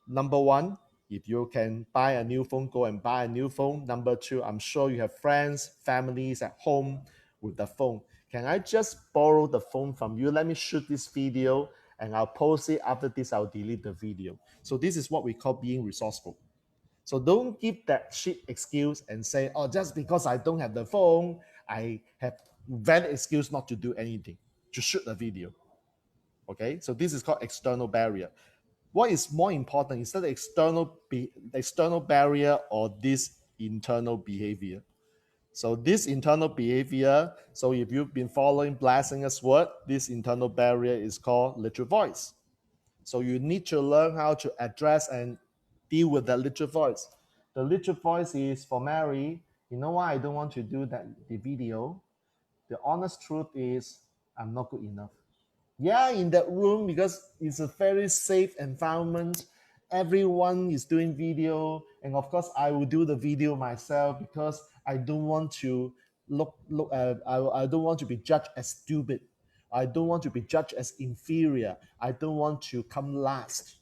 Number one, if you can buy a new phone, go and buy a new phone. Number two, I'm sure you have friends, families at home with the phone. Can I just borrow the phone from you? Let me shoot this video and I'll post it. After this, I'll delete the video. So this is what we call being resourceful. So don't give that shit excuse and say, oh, just because I don't have the phone, I have valid excuse not to do anything, to shoot a video. Okay, so this is called external barrier. What is more important, is that the external barrier or this internal behavior? So this internal behavior, so if you've been following Blassinger's word, this internal barrier is called literal voice. So you need to learn how to address and deal with that literal voice. The literal voice is for Mary. You know why I don't want to do the video? The honest truth is I'm not good enough. Yeah, in that room, because it's a very safe environment. Everyone is doing video, and of course I will do the video myself because I don't want to I don't want to be judged as stupid. I don't want to be judged as inferior. I don't want to come last.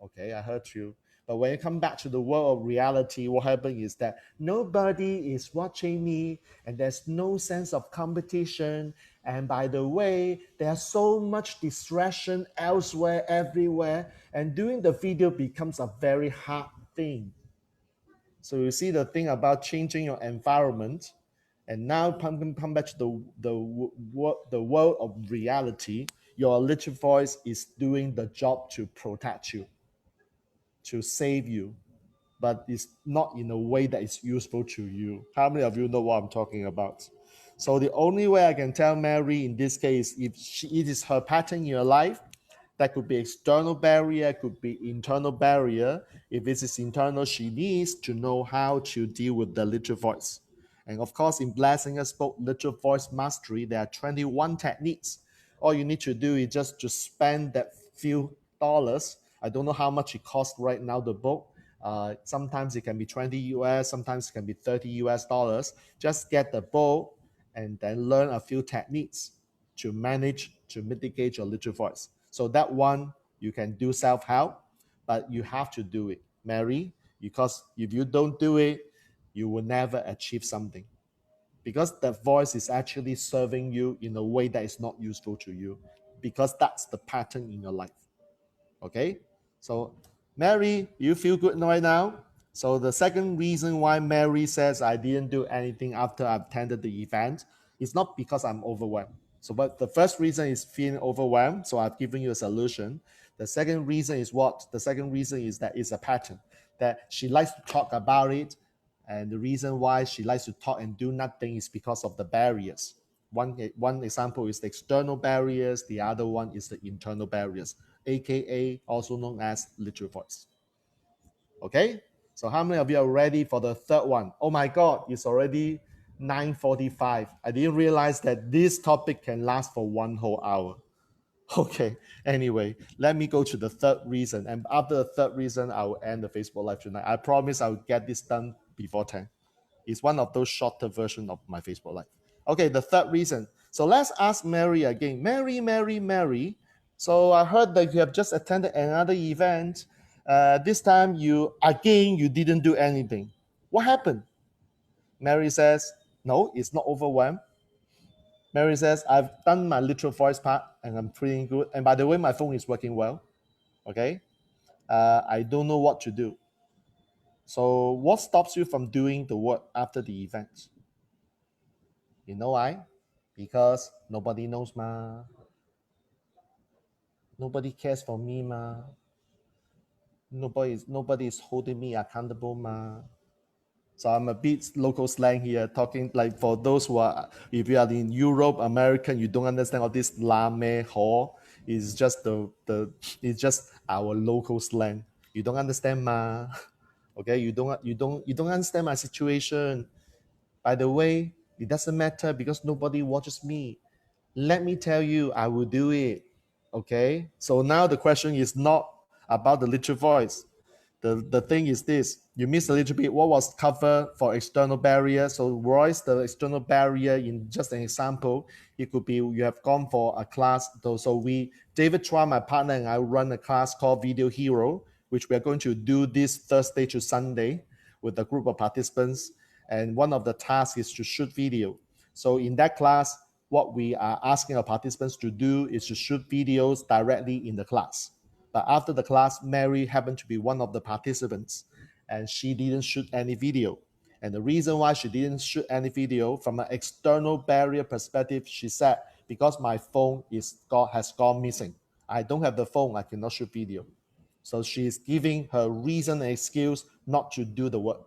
Okay, I heard you. But when you come back to the world of reality, what happens is that nobody is watching me, and there's no sense of competition. And by the way, there's so much distraction elsewhere, everywhere, and doing the video becomes a very hard thing. So you see the thing about changing your environment, and now come back to the world of reality. Your little voice is doing the job to protect you, to save you, but it's not in a way that is useful to you. How many of you know what I'm talking about? So the only way I can tell Mary in this case, if it is her pattern in your life, that could be external barrier, could be internal barrier. If it is internal, she needs to know how to deal with the literal voice. And of course, in Blessing Us Book, Literal Voice Mastery, there are 21 techniques. All you need to do is just to spend that few dollars. I don't know how much it costs right now, the book. Sometimes it can be 20 US, sometimes it can be 30 US dollars. Just get the book and then learn a few techniques to manage, to mitigate your literal voice. So that one, you can do self-help, but you have to do it, Mary, because if you don't do it, you will never achieve something. Because that voice is actually serving you in a way that is not useful to you, because that's the pattern in your life. Okay? So, Mary, you feel good right now? So, the second reason why Mary says I didn't do anything after I've attended the event is not because I'm overwhelmed. So, but the first reason is feeling overwhelmed. So, I've given you a solution. The second reason is what? The second reason is that it's a pattern, that she likes to talk about it. And the reason why she likes to talk and do nothing is because of the barriers. One example is the external barriers, the other one is the internal barriers, aka also known as literal voice. Okay? So how many of you are ready for the third one? Oh my god, it's already 9:45. I didn't realize that this topic can last for one whole hour. Okay, anyway, let me go to the third reason. And after the third reason, I will end the Facebook Live tonight. I promise I will get this done before 10. It's one of those shorter version of my Facebook Live. Okay, the third reason. So let's ask Mary again. Mary. So I heard that you have just attended another event. This time you didn't do anything. What happened? Mary says, no, it's not overwhelmed. Mary says, I've done my literal voice part and I'm feeling good. And by the way, my phone is working well. Okay. I don't know what to do. So what stops you from doing the work after the event? You know why? Because nobody knows ma. Nobody cares for me ma. Nobody is holding me accountable ma. So I'm a bit local slang here, talking like for those who are, if you are in Europe, American, you don't understand all this la me ho. It's just it's just our local slang. You don't understand ma. Okay, you don't understand my situation. By the way, it doesn't matter because nobody watches me. Let me tell you, I will do it. Okay. So now the question is not about the literal voice. The thing is this, you missed a little bit what was covered for external barrier. So Royce, the external barrier in just an example, it could be you have gone for a class. So David Chua, my partner, and I run a class called Video Hero, which we are going to do this Thursday to Sunday with a group of participants. And one of the tasks is to shoot video. So in that class, what we are asking our participants to do is to shoot videos directly in the class. But after the class, Mary happened to be one of the participants, and she didn't shoot any video. And the reason why she didn't shoot any video, from an external barrier perspective, she said, because my phone has gone missing. I don't have the phone, I cannot shoot video. So she's giving her reason and excuse not to do the work.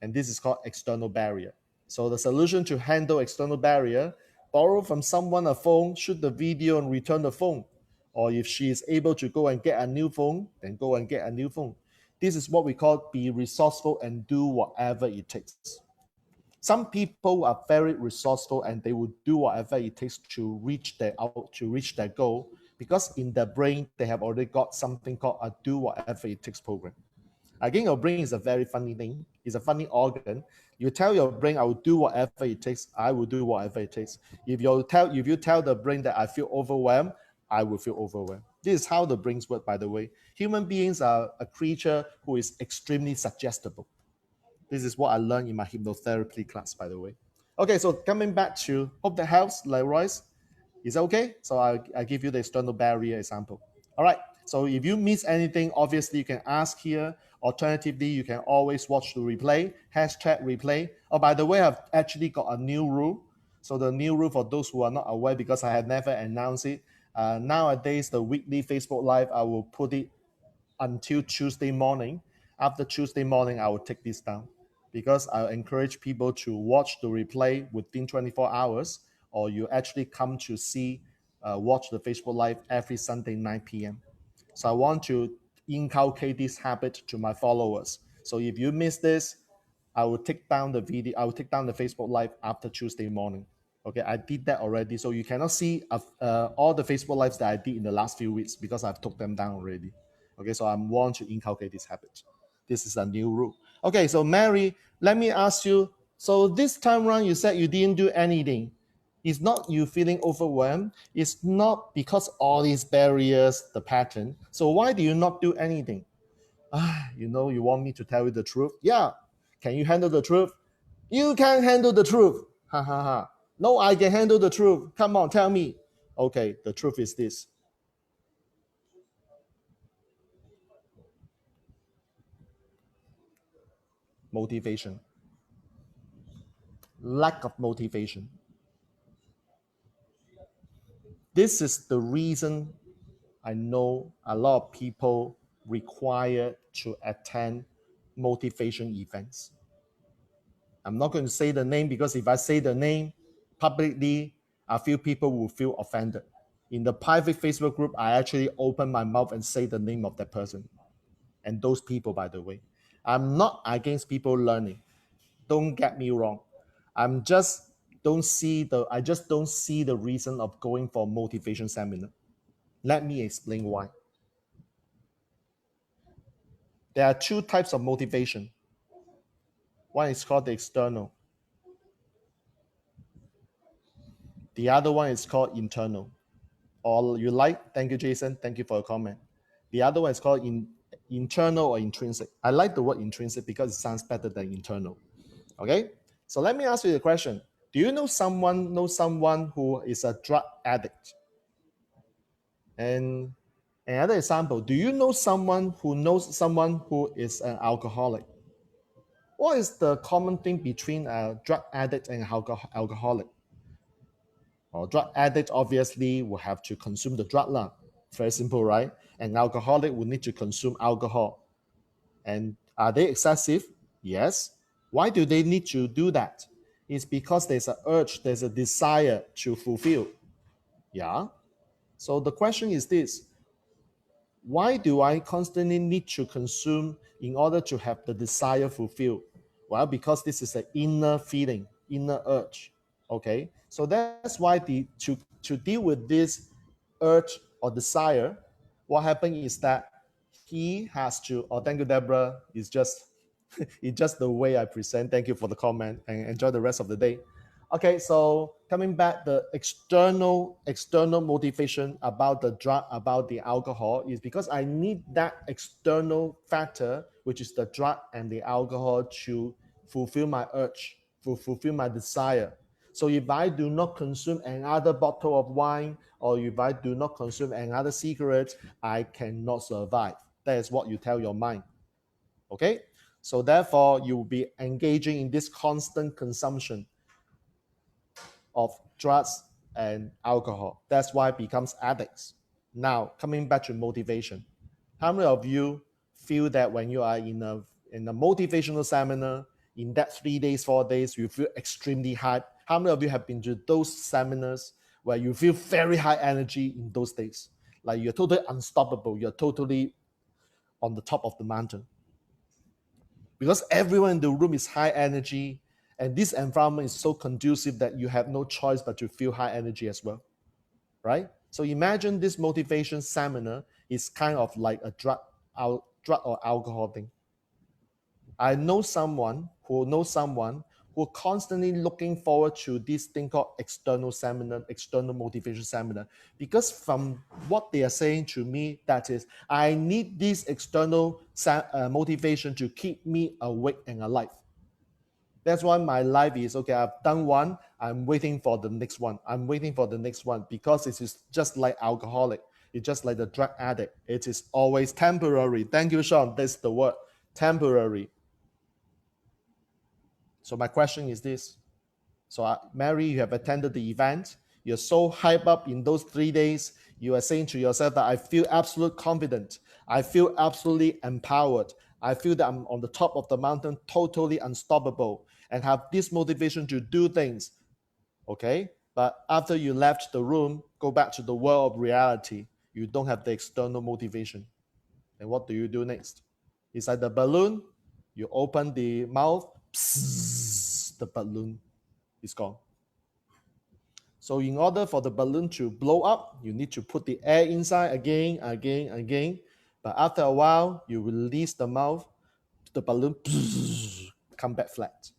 And this is called external barrier. So the solution to handle external barrier, borrow from someone a phone, shoot the video and return the phone. Or if she is able to go and get a new phone, then go and get a new phone. This is what we call be resourceful and do whatever it takes. Some people are very resourceful and they will do whatever it takes to reach their goal, because in their brain they have already got something called a do whatever it takes program. Again, your brain is a very funny thing. It's a funny organ. You tell your brain, I will do whatever it takes. I will do whatever it takes. If you tell the brain that I feel overwhelmed, I will feel overwhelmed. This is how the brains work, by the way. Human beings are a creature who is extremely suggestible. This is what I learned in my hypnotherapy class, by the way. Okay, so coming back to, hope that helps, Leroy's. Is that okay? So I give you the external barrier example. All right. So if you miss anything, obviously you can ask here. Alternatively, you can always watch the replay, #replay. Oh, by the way, I've actually got a new rule. So the new rule, for those who are not aware, because I had never announced it, nowadays the weekly Facebook Live, I will put it until Tuesday morning. After Tuesday morning, I will take this down, because I encourage people to watch the replay within 24 hours, or you actually come to watch the Facebook Live every Sunday 9 p.m. So I want to inculcate this habit to my followers. So if you miss this, I will take down the video. I will take down the Facebook Live after Tuesday morning. Okay, I did that already. So you cannot see all the Facebook Lives that I did in the last few weeks, because I've took them down already. Okay, so I want to inculcate this habit. This is a new rule. Okay, so Mary, let me ask you. So this time around, you said you didn't do anything. It's not you feeling overwhelmed. It's not because all these barriers, the pattern. So why do you not do anything? You want me to tell you the truth? Yeah. Can you handle the truth? You can't handle the truth. Ha ha ha. No, I can handle the truth. Come on, tell me. Okay, the truth is this. Motivation. Lack of motivation. This is the reason I know a lot of people require to attend motivation events. I'm not going to say the name, because if I say the name publicly, a few people will feel offended. In the private Facebook group, I actually open my mouth and say the name of that person and those people, by the way. I'm not against people learning. Don't get me wrong. I just don't see the reason of going for motivation seminar. Let me explain why. There are two types of motivation. One is called the external. The other one is called internal. Or you like, thank you, Jason. Thank you for your comment. The other one is called internal or intrinsic. I like the word intrinsic because it sounds better than internal. Okay? So let me ask you a question. Do you know someone who is a drug addict? And another example, do you know someone who knows someone who is an alcoholic? What is the common thing between a drug addict and alcoholic? Well, drug addict obviously will have to consume the drug lah. Very simple, right? And alcoholic will need to consume alcohol. And are they excessive? Yes. Why do they need to do that? It's because there's an urge, there's a desire to fulfill. Yeah. So the question is this: why do I constantly need to consume in order to have the desire fulfilled? Well, because this is an inner feeling, inner urge. Okay, so that's why to deal with this urge or desire, what happens is that he has to. Oh, thank you, Deborah. It's just the way I present. Thank you for the comment, and enjoy the rest of the day. Okay, so coming back, the external motivation about the drug, about the alcohol, is because I need that external factor, which is the drug and the alcohol, to fulfill my urge, to fulfill my desire. So if I do not consume another bottle of wine, or if I do not consume another cigarette, I cannot survive. That is what you tell your mind. Okay? So therefore, you will be engaging in this constant consumption of drugs and alcohol. That's why it becomes addicts. Now, coming back to motivation. How many of you feel that when you are in a motivational seminar, in that 3 days, 4 days, you feel extremely hyped? How many of you have been to those seminars where you feel very high energy in those days? Like you're totally unstoppable. You're totally on the top of the mountain. because everyone in the room is high energy, and this environment is so conducive that you have no choice but to feel high energy as well, right? So imagine this motivation seminar is kind of like a drug or alcohol thing. I know someone who constantly looking forward to this thing called external seminar, external motivation seminar, because from what they are saying to me, that is, I need this external motivation to keep me awake and alive. That's why my life is, okay, I've done one, I'm waiting for the next one. I'm waiting for the next one, because it is just like alcoholic. It's just like the drug addict. It is always temporary. Thank you, Sean. That's the word, temporary. So my question is this. So Mary, you have attended the event. You're so hyped up in those 3 days. You are saying to yourself that I feel absolute confident. I feel absolutely empowered. I feel that I'm on the top of the mountain, totally unstoppable, and have this motivation to do things. Okay? But after you left the room, go back to the world of reality. You don't have the external motivation. And what do you do next? It's like the balloon. You open the mouth, psss, the balloon is gone. So in order for the balloon to blow up, you need to put the air inside again. But after a while, you release the mouth, the balloon come back flat.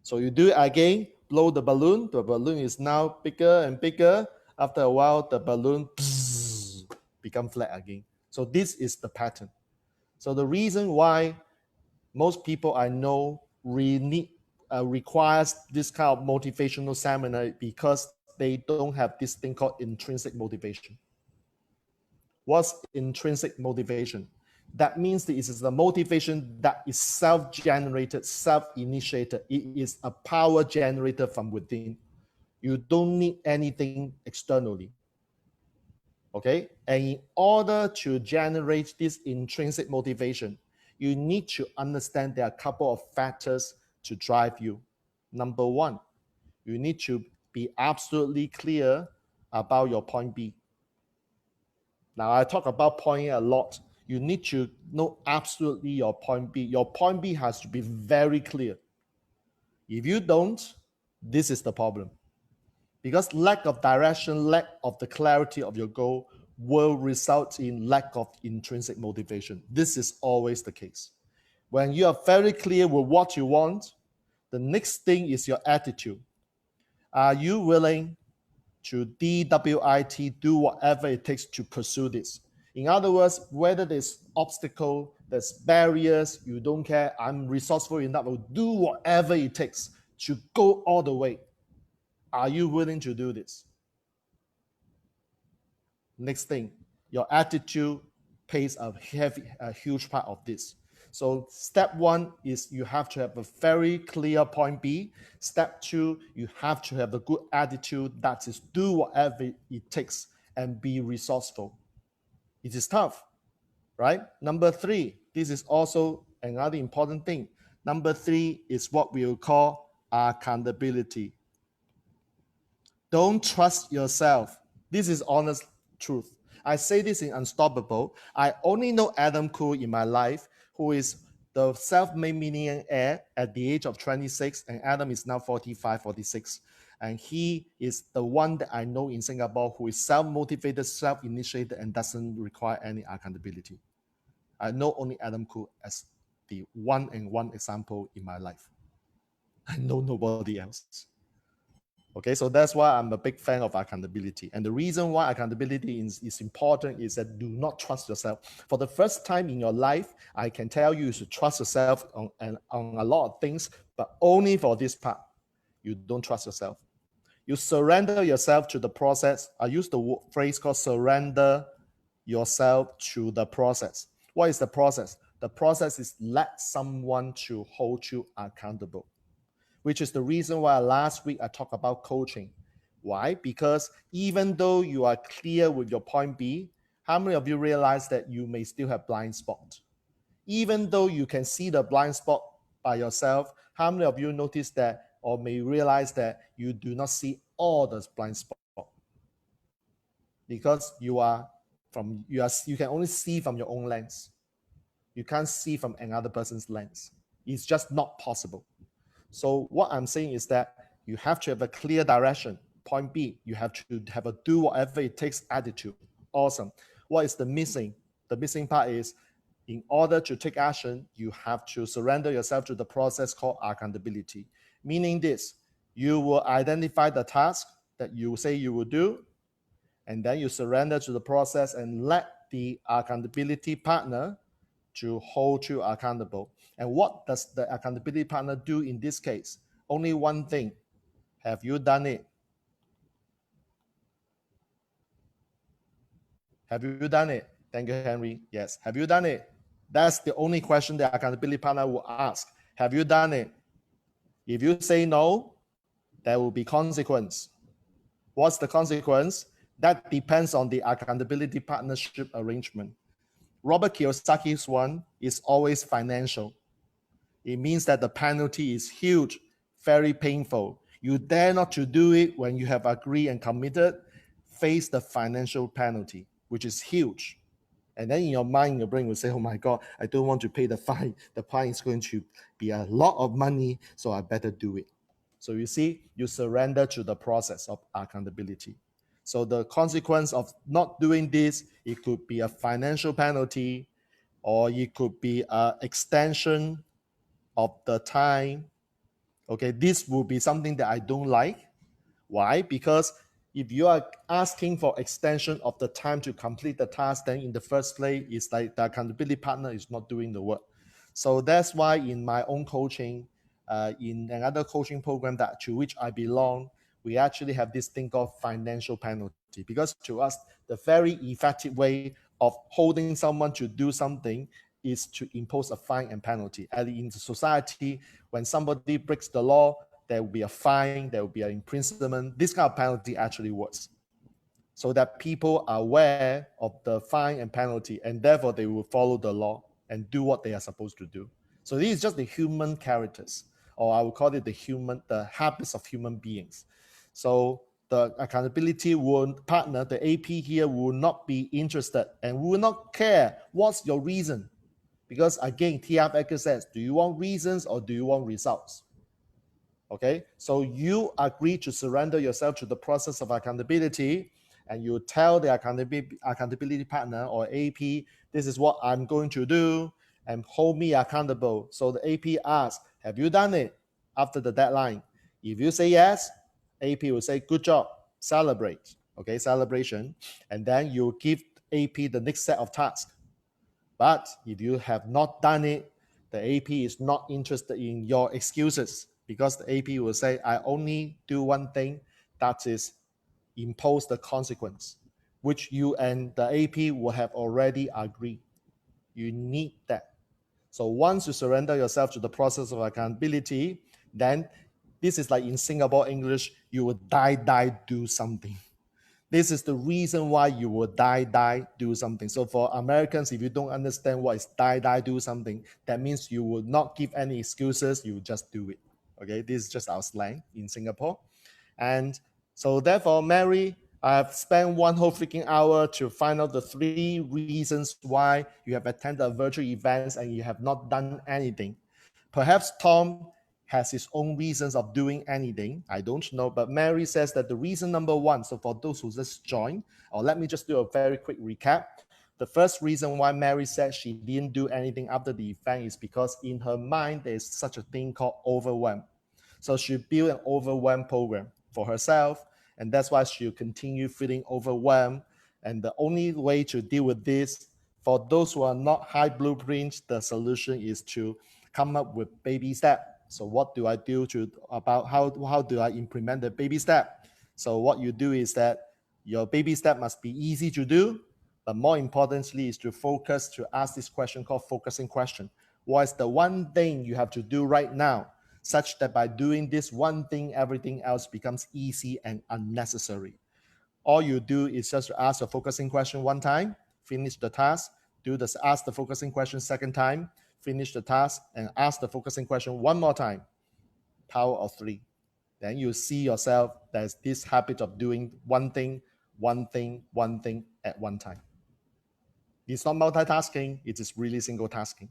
So you do it again, blow the balloon is now bigger and bigger. After a while, the balloon become flat again. So this is the pattern. So the reason why most people I know requires this kind of motivational seminar, because they don't have this thing called intrinsic motivation. What's intrinsic motivation? That means that it is the motivation that is self-generated, self-initiated. It is a power generated from within. You don't need anything externally. Okay? And in order to generate this intrinsic motivation, you need to understand there are a couple of factors to drive you. Number one, you need to be absolutely clear about your point B. Now, I talk about point A a lot. You need to know absolutely your point B. Your point B has to be very clear. If you don't, this is the problem. Because lack of direction, lack of the clarity of your goal will result in lack of intrinsic motivation. This is always the case. When you are very clear with what you want, the next thing is your attitude. Are you willing to DWIT, do whatever it takes to pursue this? In other words, whether there's obstacle, there's barriers, you don't care, I'm resourceful enough, I'll do whatever it takes to go all the way. Are you willing to do this? Next thing, your attitude plays a huge part of this. So step one is you have to have a very clear point B. Step two, you have to have a good attitude, that is do whatever it takes and be resourceful. It is tough, right? Number three, this is also another important thing. Number three is what we will call accountability. Don't trust yourself. This is honest truth. I say this in Unstoppable. I only know Adam Khoo in my life, who is the self-made millionaire at the age of 26, and Adam is now 45, 46. And he is the one that I know in Singapore who is self-motivated, self-initiated, and doesn't require any accountability. I know only Adam Khoo as the one and one example in my life. I know nobody else. Okay, so that's why I'm a big fan of accountability. And the reason why accountability is important is that do not trust yourself. For the first time in your life, I can tell you should trust yourself on a lot of things, but only for this part. You don't trust yourself. You surrender yourself to the process. I use the phrase called surrender yourself to the process. What is the process? The process is let someone to hold you accountable, which is the reason why last week I talked about coaching. Why? Because even though you are clear with your point B, how many of you realize that you may still have blind spot? Even though you can see the blind spot by yourself, how many of you notice that or may realize that you do not see all the blind spot? Because you can only see from your own lens. You can't see from another person's lens. It's just not possible. So what I'm saying is that you have to have a clear direction. Point B, you have to have a do whatever it takes attitude. Awesome. What is the missing? The missing part is in order to take action, you have to surrender yourself to the process called accountability. Meaning this, you will identify the task that you say you will do, and then you surrender to the process and let the accountability partner to hold you accountable. And what does the accountability partner do in this case? Only one thing. Have you done it? Have you done it? Thank you, Henry. Yes. Have you done it? That's the only question the accountability partner will ask. Have you done it? If you say no, there will be consequence. What's the consequence? That depends on the accountability partnership arrangement. Robert Kiyosaki's one is always financial. It means that the penalty is huge, very painful. You dare not to do it when you have agreed and committed, face the financial penalty, which is huge. And then in your mind, your brain will say, oh my God, I don't want to pay the fine. The fine is going to be a lot of money, so I better do it. So you see, you surrender to the process of accountability. So the consequence of not doing this, it could be a financial penalty, or it could be an extension of the time. Okay, this will be something that I don't like. Why? Because if you are asking for extension of the time to complete the task, then in the first place, it's like the accountability partner is not doing the work. So that's why in my own coaching, in another coaching program that to which I belong, we actually have this thing called financial penalty. Because to us, the very effective way of holding someone to do something is to impose a fine and penalty. And in society, when somebody breaks the law, there will be a fine, there will be an imprisonment. This kind of penalty actually works, so that people are aware of the fine and penalty, and therefore they will follow the law and do what they are supposed to do. So these is just the human characters, or I would call it the habits of human beings. So the accountability partner, the AP here, will not be interested and will not care what's your reason. Because again, TF says, do you want reasons or do you want results? Okay, so you agree to surrender yourself to the process of accountability, and you tell the accountability partner or AP, this is what I'm going to do, and hold me accountable. So the AP asks, have you done it after the deadline? If you say yes, AP will say, good job, celebrate. Okay, celebration. And then you give AP the next set of tasks. But if you have not done it, the AP is not interested in your excuses, because the AP will say, I only do one thing, that is impose the consequence, which you and the AP will have already agreed. You need that. So once you surrender yourself to the process of accountability, then this is like in Singapore English, you will die, do something. This is the reason why you will die, do something. So for Americans, if you don't understand what is die, do something, that means you will not give any excuses, you will just do it. Okay, this is just our slang in Singapore. And so therefore, Mary, I have spent one whole freaking hour to find out the 3 reasons why you have attended virtual events and you have not done anything. Perhaps Tom has his own reasons of doing anything. I don't know. But Mary says that the reason number 1, so for those who just joined, or let me just do a very quick recap. The first reason why Mary said she didn't do anything after the event is because in her mind, there's such a thing called overwhelm. So she built an overwhelm program for herself, and that's why she'll continue feeling overwhelmed. And the only way to deal with this, for those who are not high blueprints, the solution is to come up with baby step. So what do I do about how do I implement the baby step? So what you do is that your baby step must be easy to do, but more importantly is to focus, to ask this question called focusing question. What is the one thing you have to do right now, such that by doing this one thing, everything else becomes easy and unnecessary? All you do is just ask a focusing question one time, finish the task, ask the focusing question second time, finish the task, and ask the focusing question one more time. Power of 3. Then you see yourself, there's this habit of doing one thing at one time. It's not multitasking, it is really single tasking.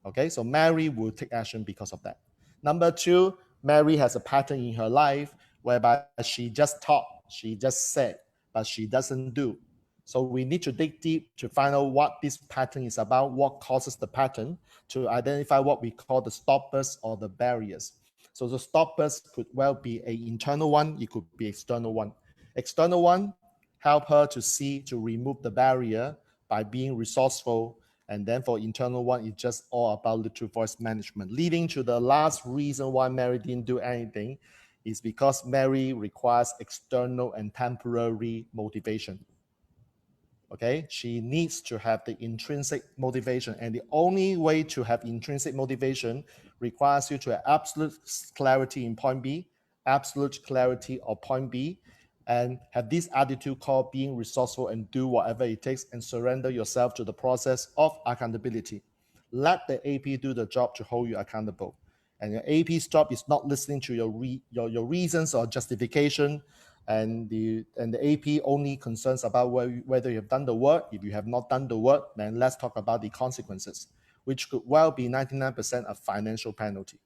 Okay, so Mary will take action because of that. Number two, Mary has a pattern in her life whereby she just talk, she just said, but she doesn't do. So we need to dig deep to find out what this pattern is about, what causes the pattern, to identify what we call the stoppers or the barriers. So the stoppers could well be an internal one, it could be external one. External one, help her to see, to remove the barrier by being resourceful. And then for internal one, it's just all about little voice management. Leading to the last reason why Mary didn't do anything is because Mary requires external and temporary motivation. Okay, she needs to have the intrinsic motivation, and the only way to have intrinsic motivation requires you to have absolute clarity in point B, absolute clarity of point B, and have this attitude called being resourceful and do whatever it takes and surrender yourself to the process of accountability. Let the AP do the job to hold you accountable. And your AP's job is not listening to your reasons or justification, and the AP only concerns about whether you have done the work. If you have not done the work, then let's talk about the consequences, which could well be 99% a financial penalty,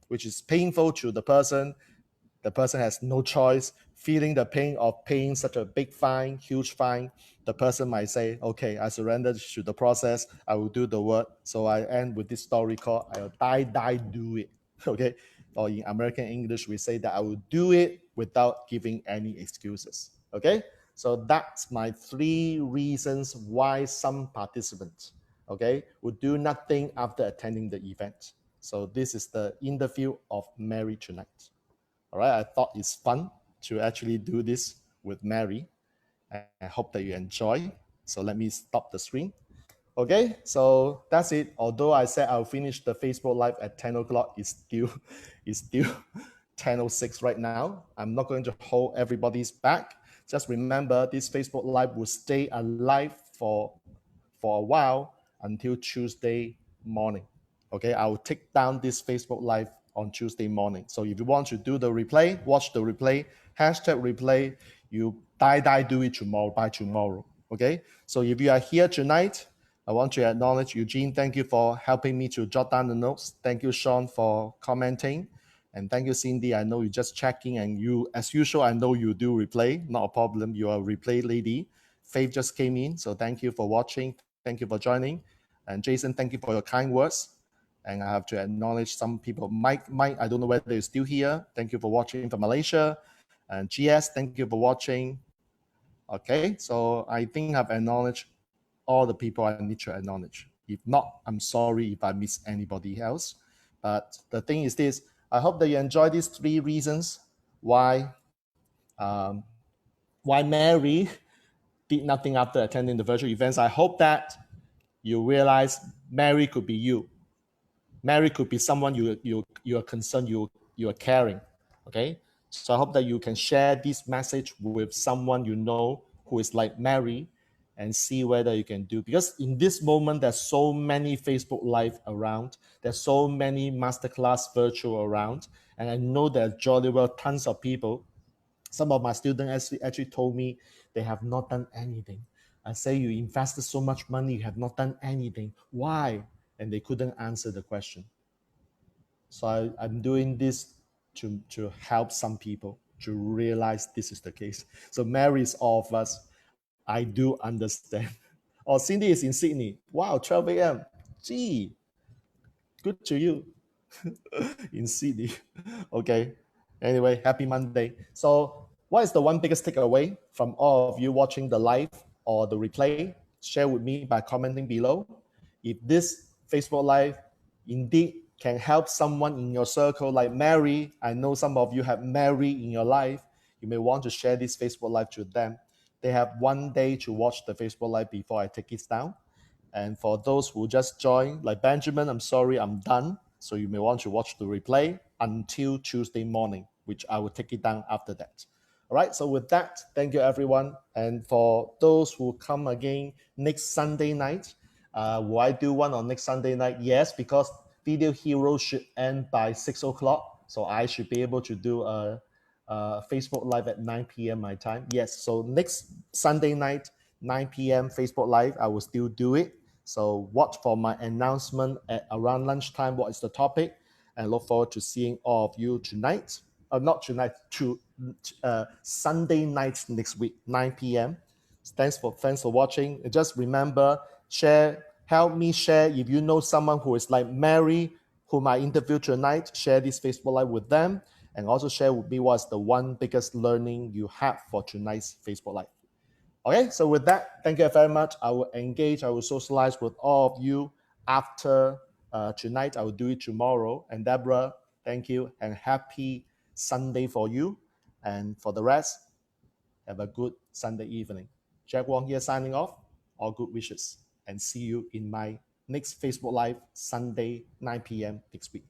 which is painful to the person. The person has no choice, feeling the pain of paying such a big fine, huge fine. The person might say, okay, I surrender to the process, I will do the work. So I end with this story called I'll die, do it. Okay. Or in American English, we say that I will do it without giving any excuses. Okay. So that's my 3 reasons why some participants, okay, would do nothing after attending the event. So this is the interview of Mary tonight. All right, I thought it's fun to actually do this with Mary. I hope that you enjoy. So let me stop the screen. Okay, so that's it. Although I said I'll finish the Facebook Live at 10 o'clock, it's still 10:06 right now. I'm not going to hold everybody's back. Just remember, this Facebook Live will stay alive for a while until Tuesday morning. Okay, I will take down this Facebook Live on Tuesday morning. So if you want to do the replay, watch the replay, hashtag replay, you die do it tomorrow by tomorrow. Okay, so if you are here tonight, I want to acknowledge Eugene. Thank you for helping me to jot down the notes. Thank you, Sean, for commenting. And thank you, Cindy. I know you're just checking, and you, as usual, I know you do replay. Not a problem. You are a replay lady. Faith just came in, so thank you for watching. Thank you for joining. And Jason, thank you for your kind words. And I have to acknowledge some people. Mike, I don't know whether you're still here. Thank you for watching from Malaysia. And GS, thank you for watching. Okay, so I think I've acknowledged all the people I need to acknowledge. If not, I'm sorry if I miss anybody else. But the thing is this, I hope that you enjoy these 3 reasons why Mary did nothing after attending the virtual events. I hope that you realize Mary could be you. Mary could be someone you are concerned, you are caring. Okay, so I hope that you can share this message with someone you know who is like Mary, and see whether you can do. Because in this moment, there's so many Facebook Live around, there's so many masterclass virtual around, and I know there's jolly well tons of people. Some of my students actually told me they have not done anything. I say, you invested so much money, you have not done anything. Why? And they couldn't answer the question. So I'm doing this to help some people to realize this is the case. So Mary is all of us. I do understand. Oh, Cindy is in Sydney. Wow, 12 a.m. Gee, good to you. In Sydney. Okay. Anyway, happy Monday. So, what is the one biggest takeaway from all of you watching the live or the replay? Share with me by commenting below. If this Facebook Live indeed can help someone in your circle like Mary, I know some of you have Mary in your life, you may want to share this Facebook Live to them. They have 1 day to watch the Facebook Live before I take it down. And for those who just joined, like Benjamin, I'm sorry, I'm done. So you may want to watch the replay until Tuesday morning, which I will take it down after that. All right, so with that, thank you, everyone. And for those who come again next Sunday night, will I do one on next Sunday night? Yes, because Video Hero should end by 6 o'clock. So I should be able to do a Facebook Live at 9 p.m. my time. Yes, so next Sunday night, 9 p.m. Facebook Live, I will still do it. So watch for my announcement at around lunchtime. What is the topic? And look forward to seeing all of you tonight. Not tonight, to Sunday night next week, 9 p.m. Thanks for watching. Just remember, help me share. If you know someone who is like Mary, whom I interviewed tonight, share this Facebook Live with them, and also share with me what's the one biggest learning you have for tonight's Facebook Live. Okay, so with that, thank you very much. I will engage, I will socialize with all of you after tonight. I will do it tomorrow. And Deborah, thank you, and happy Sunday for you. And for the rest, have a good Sunday evening. Jack Wong here signing off. All good wishes. And see you in my next Facebook Live, Sunday, 9 p.m. next week.